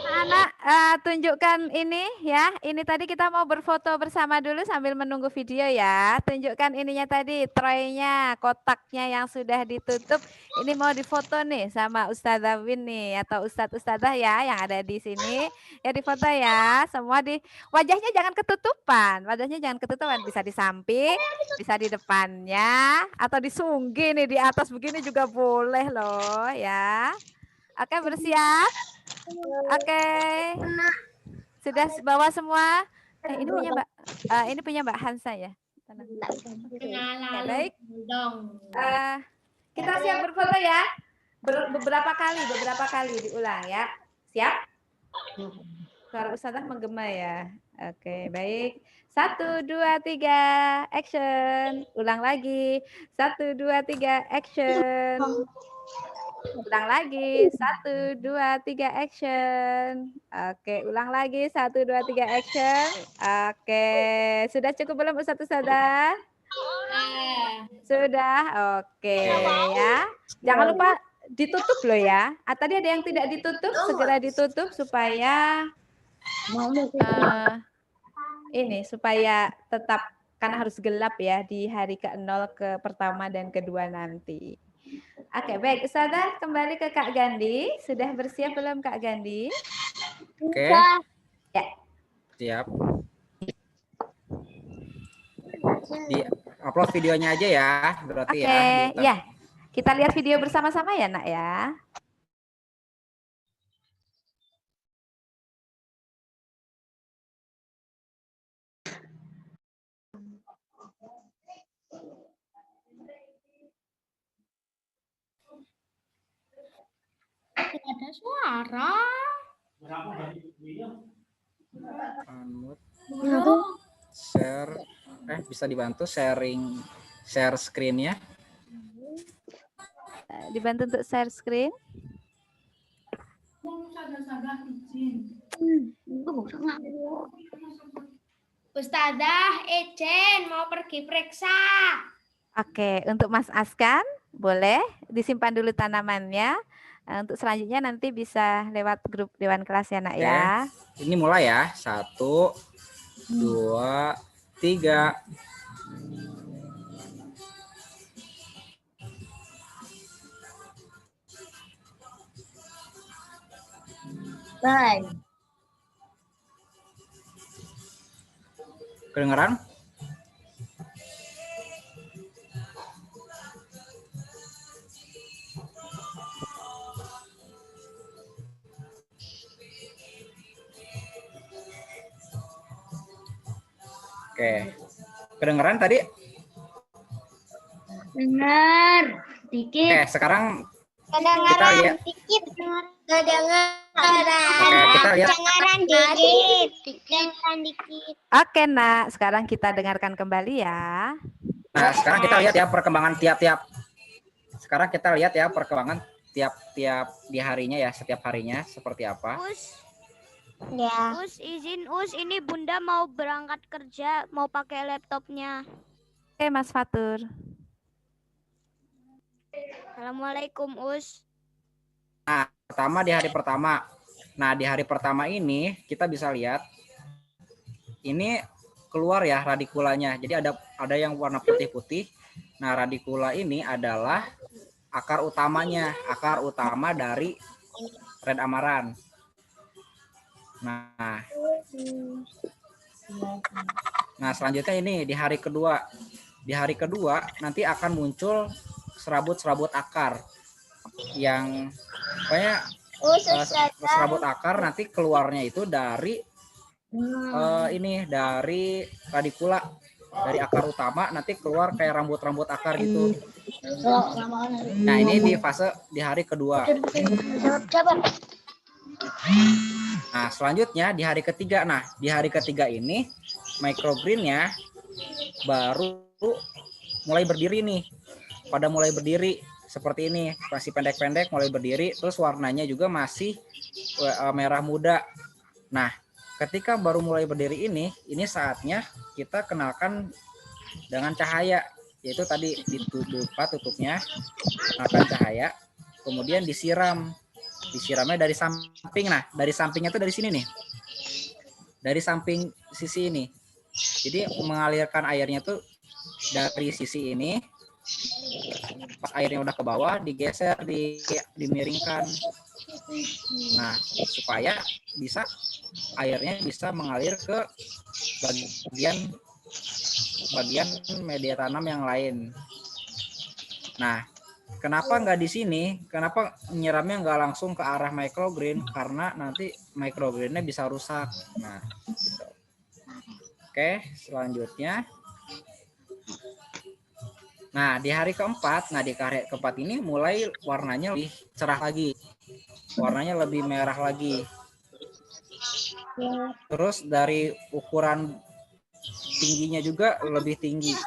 anak tunjukkan ini ya. Ini tadi kita mau berfoto bersama dulu sambil menunggu video ya. Tunjukkan ininya tadi, tray-nya, kotaknya yang sudah ditutup. Ini mau difoto nih sama Ustazah Win nih atau Ustadzah ya yang ada di sini. Ya difoto ya. Semua di wajahnya jangan ketutupan. Wajahnya jangan ketutupan, bisa di samping, bisa di depannya atau disunggi nih di atas begini juga boleh loh ya. Oke, bersiap. Oke. Sudah bawa semua. Ini punya Mbak Hansa ya. Oke, baik. Kita siap berfoto ya. Beberapa kali diulang ya. Siap? Suara Ustazah menggema ya. Oke, baik. 1, 2, 3, action. Ulang lagi. 1, 2, 3, action. Ulang lagi. 1, 2, 3, action. Oke, ulang lagi. 1, 2, 3, action. Oke, sudah cukup belum Ustazah? Sudah. Oke ya. Jangan lupa ditutup loh ya. Tadi ada yang tidak ditutup, segera ditutup supaya ini supaya tetap, karena harus gelap ya di hari ke-0, ke pertama dan kedua nanti. Oke, baik. Ustazah kembali ke Kak Gandhi. Sudah bersiap belum Kak Gandhi? Oke. Ya. Siap. Di upload videonya aja ya, berarti ya. Ya. Kita lihat video bersama-sama ya, Nak ya. Ada suara. Share, bisa dibantu share screen-nya. Dibantu untuk share screen. Ustazah, izin mau pergi periksa. Oke, untuk Mas Askan boleh disimpan dulu tanamannya. Untuk selanjutnya nanti bisa lewat grup Dewan Kelas ya, Nak ya. Ini mulai ya. 1, 2, 3. Bye. Kedengeran? Oke. Kedengeran tadi? Dengar dikit. Oke, sekarang Kedengaran lihat. dikit. Kedengaran. Oke, kita lihat. Kedengaran dikit. Kedengaran dikit. Oke, Nak. Sekarang kita dengarkan kembali ya. Nah, sekarang kita lihat ya perkembangan tiap-tiap. Sekarang kita lihat ya perkembangan tiap-tiap di harinya ya, setiap harinya seperti apa. Ya. Izin ini Bunda mau berangkat kerja, mau pakai laptopnya. Oke, Mas Fatur. Assalamualaikum Nah, pertama di hari pertama. Nah, di hari pertama ini kita bisa lihat ini keluar ya radikulanya. Jadi ada yang warna putih-putih. Nah, radikula ini adalah akar utamanya, akar utama dari red amaranth. Nah, selanjutnya ini di hari kedua. Di hari kedua nanti akan muncul serabut-serabut akar yang pokoknya serabut akar nanti keluarnya itu dari dari radikula, dari akar utama nanti keluar kayak rambut-rambut akar gitu. Nah, ini di fase di hari kedua. Nah, selanjutnya di hari ketiga. Nah, di hari ketiga ini microgreennya baru mulai berdiri nih. Pada mulai berdiri seperti ini, masih pendek-pendek mulai berdiri, terus warnanya juga masih merah muda. Nah, ketika baru mulai berdiri ini saatnya kita kenalkan dengan cahaya, yaitu tadi tutupnya, kenalkan cahaya, kemudian disiramnya dari samping. Nah, dari sampingnya tuh dari sini nih, dari samping sisi ini. Jadi mengalirkan airnya tuh dari sisi ini, pas airnya udah ke bawah digeser, dimiringkan. Nah, supaya airnya bisa mengalir ke bagian media tanam yang lain. Nah, kenapa nggak di sini? Kenapa nyiramnya nggak langsung ke arah microgreen? Karena nanti microgreennya bisa rusak. Nah, gitu. Oke, selanjutnya. Nah, di hari keempat, ini mulai warnanya lebih cerah lagi. Warnanya lebih merah lagi. Terus dari ukuran tingginya juga lebih tinggi.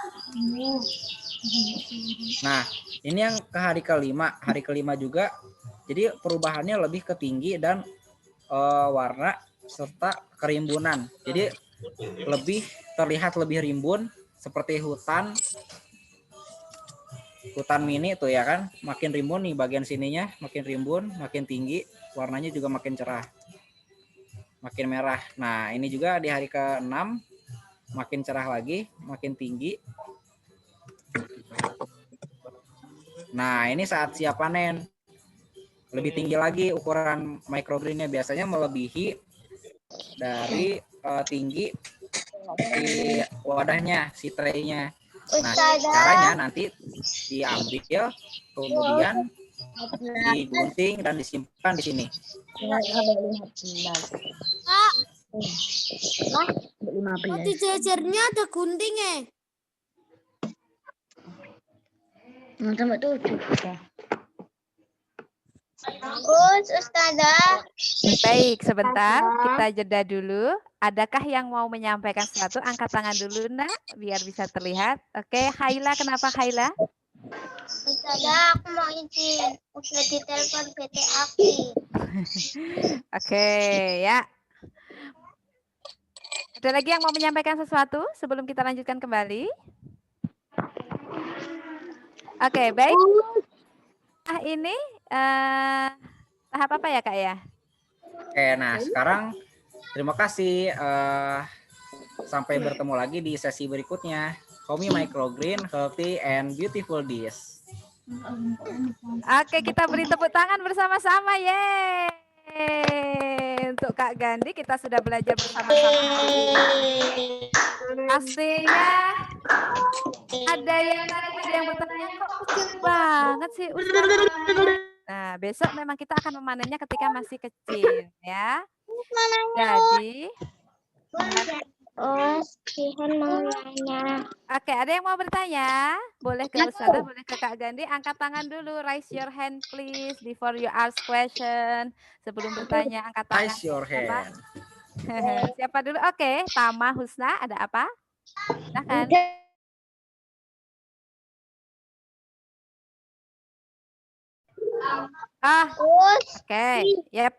Nah, ini yang ke hari kelima. Hari kelima juga, jadi perubahannya lebih ke tinggi dan warna serta kerimbunan. Jadi terlihat lebih rimbun seperti hutan mini tuh ya kan, makin rimbun nih bagian sininya, makin rimbun, makin tinggi, warnanya juga makin cerah, makin merah. Nah, ini juga di hari ke-6 makin cerah lagi, makin tinggi. Nah, ini saat siap panen, lebih tinggi lagi ukuran microgreennya, biasanya melebihi dari tinggi di wadahnya, si tray-nya. Nah, caranya nanti diambil, kemudian digunting dan disimpan di sini. Di jajarnya ada gunting Sampai 7. Ustazah. Baik, sebentar kita jeda dulu. Adakah yang mau menyampaikan sesuatu? Angkat tangan dulu, Nak, biar bisa terlihat. Oke, Haila, kenapa Haila? Ustazah, aku mau izin. Udah ditelepon PT aku. Oke, ya. Ada lagi yang mau menyampaikan sesuatu sebelum kita lanjutkan kembali? Oke, baik. Nah, ini tahap apa ya, Kak ya? Oke, nah sekarang terima kasih. Sampai bertemu lagi di sesi berikutnya. Homi Microgreen, Healthy and Beautiful Dish. Oke, kita beri tepuk tangan bersama-sama. Yeay. Untuk Kak Gandhi, kita sudah belajar bersama-sama hari ini. Pastinya ada yang bertanya, kok kecil banget sih Ustaz? Nah, besok memang kita akan memanennya ketika masih kecil ya. Jadi oke, ada yang mau bertanya? Boleh ke Ustazah, boleh ke Kak Gandhi. Angkat tangan dulu, raise your hand please before you ask question. Sebelum bertanya, angkat tangan. Raise your hand. Siapa dulu? Oke, Tama Husna, ada apa? Silahkan. Oke. Yep.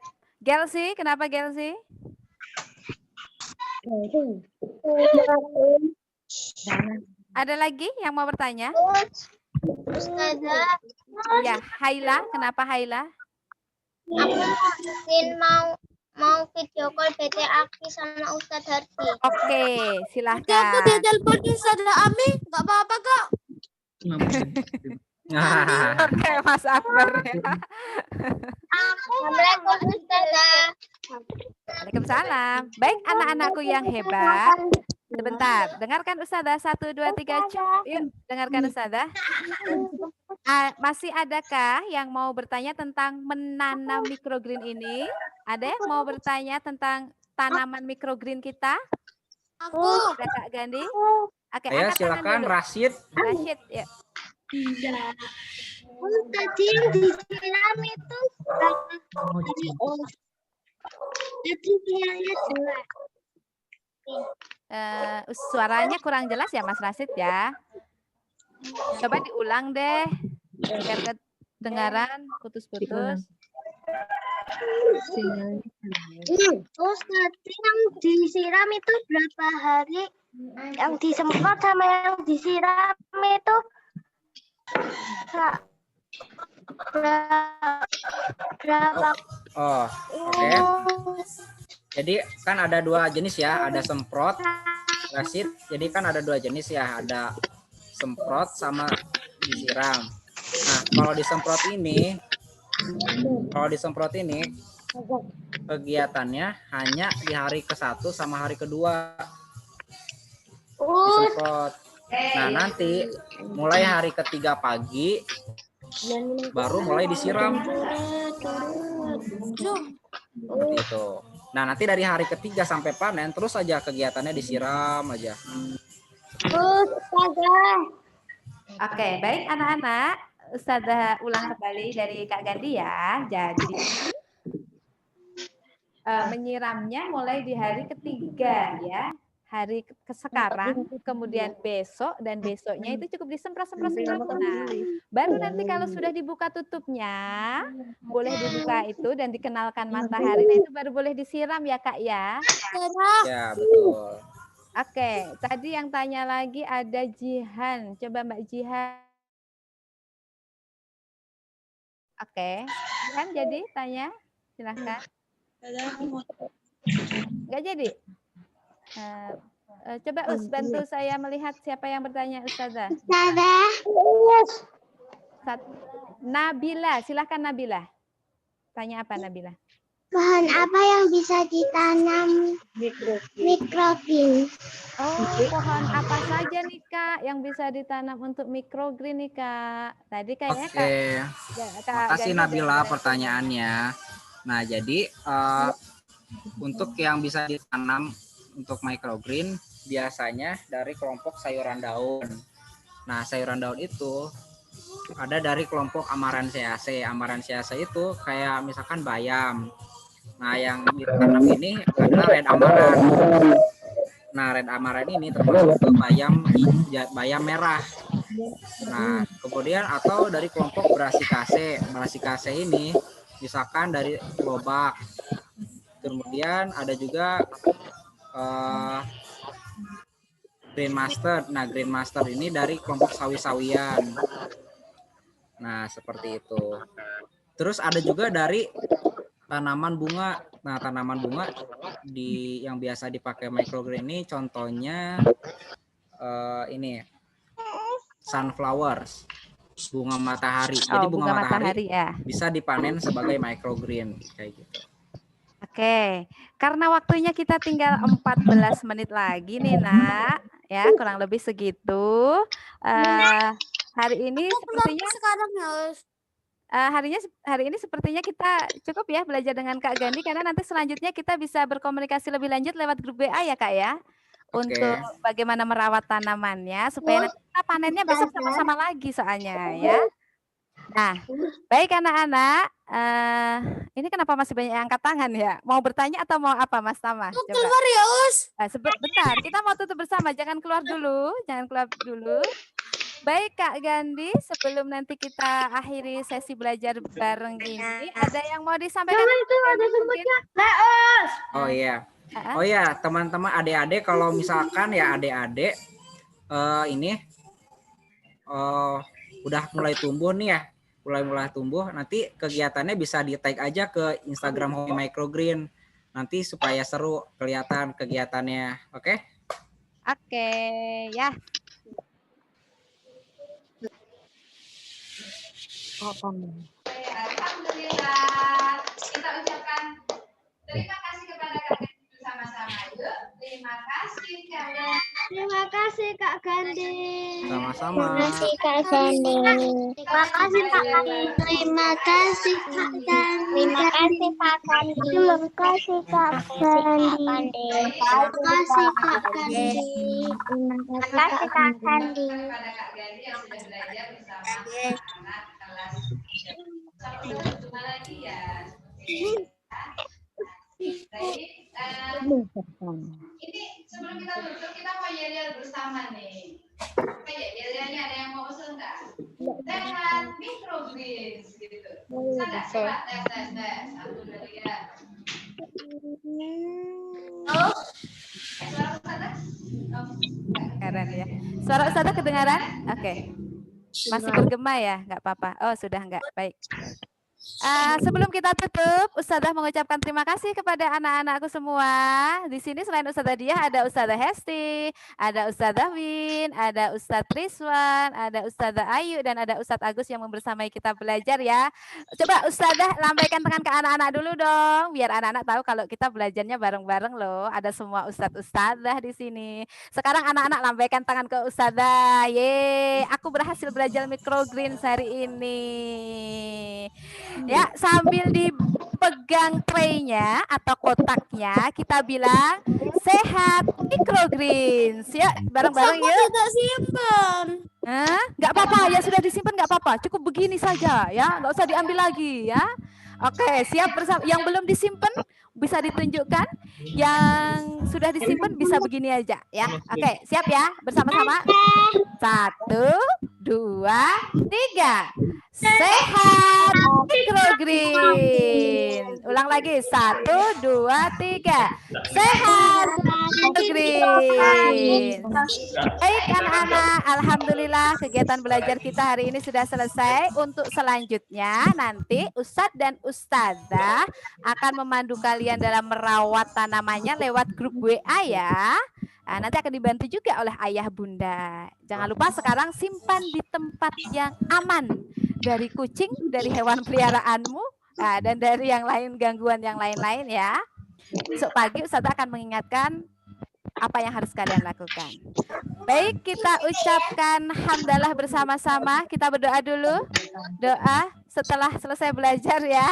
Gelsi, kenapa Gelsi? Ada lagi yang mau bertanya? Ustazah. Ya, Haila, kenapa Haila? Aku ingin mau video call BT Aki sama Ustadz Hardi. Oke, silahkan. Aku ditelepon Ustadz Ami, nggak apa-apa kok. Oke, Mas Akbar. Assalamualaikum Ustazah. Waalaikumsalam. Baik anak-anakku yang hebat. Sebentar, dengarkan Ustazah. 1, 2, 3. Yuk, dengarkan Ustazah. Masih adakah yang mau bertanya tentang menanam microgreen ini? Ada yang mau bertanya tentang tanaman microgreen kita? Aku. Ada Kak Gandhi? Oke, Ayo angkat tangan silakan dulu. Rashid. Rashid, ya. Tadi yang disiram itu tadi bilangnya jelek. Suaranya kurang jelas ya Mas Rashid ya. Coba diulang deh biar kedengaran putus-putus. Terus tadi yang disiram itu berapa hari? Yang disemprot sama yang disiram itu berapa? Oh, oke. Jadi kan ada 2 jenis ya, ada semprot, Rashid. Jadi kan ada 2 jenis ya, ada semprot sama disiram. Nah, kalau disemprot ini kegiatannya hanya di hari ke-1 sama hari kedua disemprot. Nah, nanti mulai hari ketiga pagi baru mulai disiram. Seperti itu. Nah, nanti dari hari ketiga sampai panen terus aja kegiatannya disiram aja. Oke, baik anak-anak. Ustazah ulang kembali dari Kak Gandhi ya. Jadi menyiramnya mulai di hari ketiga ya. Hari sekarang, kemudian besok dan besoknya itu cukup disemprot-semprot. Nah, baru nanti kalau sudah dibuka tutupnya, boleh dibuka itu dan dikenalkan matahari, nah itu baru boleh disiram ya Kak ya. Ya, betul. Oke, tadi yang tanya lagi ada Jihan. Coba Mbak Jihan. Oke, Jihan jadi tanya, silahkan. Nggak jadi? Coba bantu saya melihat siapa yang bertanya Ustazah. Nabila, silahkan Nabila. Tanya apa Nabila? Pohon apa yang bisa ditanam microgreen? Oh, pohon apa saja nih Kak yang bisa ditanam untuk microgreen nih Kak? Tadi kayaknya Oke. Kak Makasih Nabila pertanyaannya. Nah, jadi untuk yang bisa ditanam untuk microgreen biasanya dari kelompok sayuran daun. Nah, sayuran daun itu ada dari kelompok Amarantheaceae. Amarantheaceae itu kayak misalkan bayam. Nah, yang ditanam ini adalah red amaranth. Nah, red amaranth ini termasuk ke bayam merah. Nah, kemudian atau dari kelompok Brassicaceae. Brassicaceae ini misalkan dari lobak. Kemudian ada juga green mustard. Nah, green mustard ini dari kelompok sawi-sawian. Nah, seperti itu. Terus ada juga dari tanaman bunga. Nah, tanaman bunga yang biasa dipakai microgreen ini contohnya ini sunflowers, bunga matahari. Jadi bunga matahari ya bisa dipanen sebagai microgreen kayak gitu. Oke, karena waktunya kita tinggal 14 menit lagi nih Nak, ya kurang lebih segitu. Hari ini sepertinya sekarang harus hari ini sepertinya kita cukup ya belajar dengan Kak Gandhi karena nanti selanjutnya kita bisa berkomunikasi lebih lanjut lewat grup WA ya Kak ya. Untuk bagaimana merawat tanamannya supaya nanti kita panennya besok sama-sama lagi soalnya ya. Nah, baik anak-anak, ini kenapa masih banyak yang angkat tangan ya? Mau bertanya atau mau apa Mas Tama? Coba. keluar ya Us. Bentar, kita mau tutup bersama, jangan keluar dulu. Baik Kak Gandhi, sebelum nanti kita akhiri sesi belajar bareng ini, ada yang mau disampaikan? Itu ada sempatnya. Oh iya. Oh ya, teman-teman adik-adik kalau misalkan ya adik-adik ini udah mulai tumbuh nih ya. Mulai tumbuh, nanti kegiatannya bisa di-tag aja ke Instagram Hobi Microgreen. nanti supaya seru kelihatan kegiatannya. Oke? Oke, ya. Alhamdulillah. Kita ucapkan terima kasih kepada Kak Gandhi bersama-sama. Yuk, terima kasih Kak Gandhi. Terima kasih Kak Gandhi. Sama-sama. Terima kasih Kak Gandhi. Terima kasih Kak Gandhi. Terima kasih Kak Gandhi. Terima kasih Kak Gandhi. Terima kasih Kak Gandhi. Terima kasih Kak Gandhi. Terima kasih Kak Gandhi. Kepada Kak Gandhi yang sudah belajar bersama anak kelas 3. Sampai berjumpa lagi ya. Baik, ini sebelum kita tutup kita mau yel-yel bersama nih. Apa ya yel-yelnya, ada yang mau usul nggak? Sehat microgreens gitu. Bisa nggak? Coba tes. 1, 2, 3. Halo? Suara Ustazah? Kedengaran ya. Suara Ustazah kedengaran? Oke. Masih bergema ya? Nggak apa-apa. Oh, sudah nggak. Baik. Sebelum kita tutup, Ustazah mengucapkan terima kasih kepada anak-anakku semua. Di sini selain Ustazah Diah ada Ustazah Hesti, ada Ustazah Win, ada Ustadz Rizwan, ada Ustazah Ayu, dan ada Ustadz Agus yang membersamai kita belajar ya. Coba Ustazah lambaikan tangan ke anak-anak dulu dong, biar anak-anak tahu kalau kita belajarnya bareng-bareng loh. Ada semua Ustazah di sini. Sekarang anak-anak lambaikan tangan ke Ustazah. Ye, aku berhasil belajar microgreens hari ini. Ya, sambil dipegang traynya atau kotaknya, kita bilang sehat microgreens. Ya, bareng-bareng yuk. Tidak simpan. Nggak apa-apa, ya sudah disimpan nggak apa-apa. Cukup begini saja ya, nggak usah diambil lagi ya. Oke, siap bersama. Yang belum disimpan bisa ditunjukkan. Yang sudah disimpan bisa begini aja ya. Oke, siap ya, bersama-sama. 1, 2, 3. Sehat microgreens. Ulang lagi. 1, 2, 3. Sehat microgreens. Baik anak-anak, alhamdulillah kegiatan belajar kita hari ini sudah selesai. Untuk selanjutnya nanti Ustadz dan Ustazah akan memandu kalian dalam merawat tanamannya lewat grup WA ya. Nanti akan dibantu juga oleh ayah bunda. Jangan lupa sekarang simpan di tempat yang aman dari kucing, dari hewan peliharaanmu, dan dari yang lain, gangguan yang lain-lain ya. Besok pagi Ustazah akan mengingatkan apa yang harus kalian lakukan. Baik, kita ucapkan hamdalah bersama-sama. Kita berdoa dulu. Doa setelah selesai belajar ya.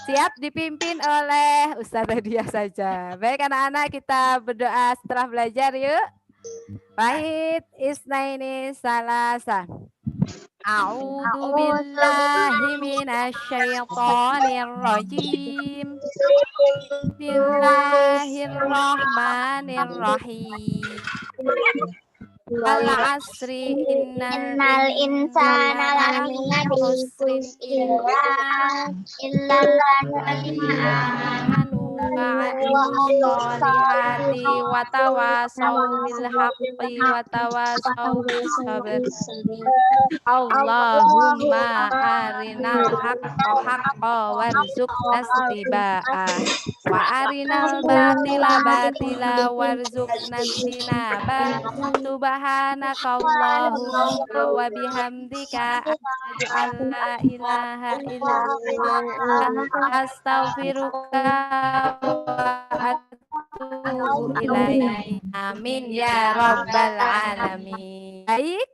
Siap dipimpin oleh Ustazah Diah saja. Baik anak-anak, kita berdoa setelah belajar yuk. Wahid isnaini salasa. A'udzu billahi minasyaitonir rajim. Bismillahirrahmanirrahim. Wal asri innal insana lafi khusrin illa alladzina amanu wa amilus wa tawasaw bil haqqi wa tawasaw bis sabr. Allahumma arinal haqqa haqqan warzuqna ittiba'ah wa arinal batila batila warzuqna ijtinabah. Subhanaka Allahumma wa bihamdika asyhadu an la ilaha illa anta astaghfiruka wa atubu ilaik. Amin ya rabbal alamin. Baik,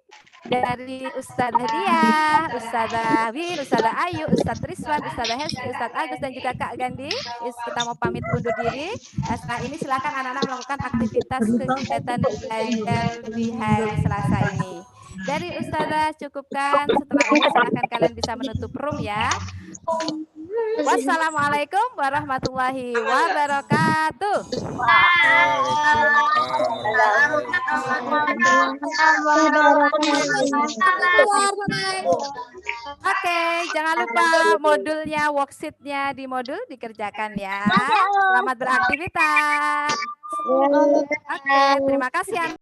dari Ustazah Diah, Ustazah Win, Ustazah Ayu, Ustadz Rizwan, Ustazah Hesti, Ustadz Agus, dan juga Kak Gandhi, kita mau pamit undur diri. Setelah ini silakan anak-anak melakukan aktivitas kegiatan belajar di hari Selasa ini. Dari Ustazah cukupkan. Setelah ini silakan kalian bisa menutup room ya. Wassalamualaikum warahmatullahi wabarakatuh. Oke, jangan lupa modulnya, worksheet-nya di modul dikerjakan ya. Selamat beraktivitas. Oke, terima kasih.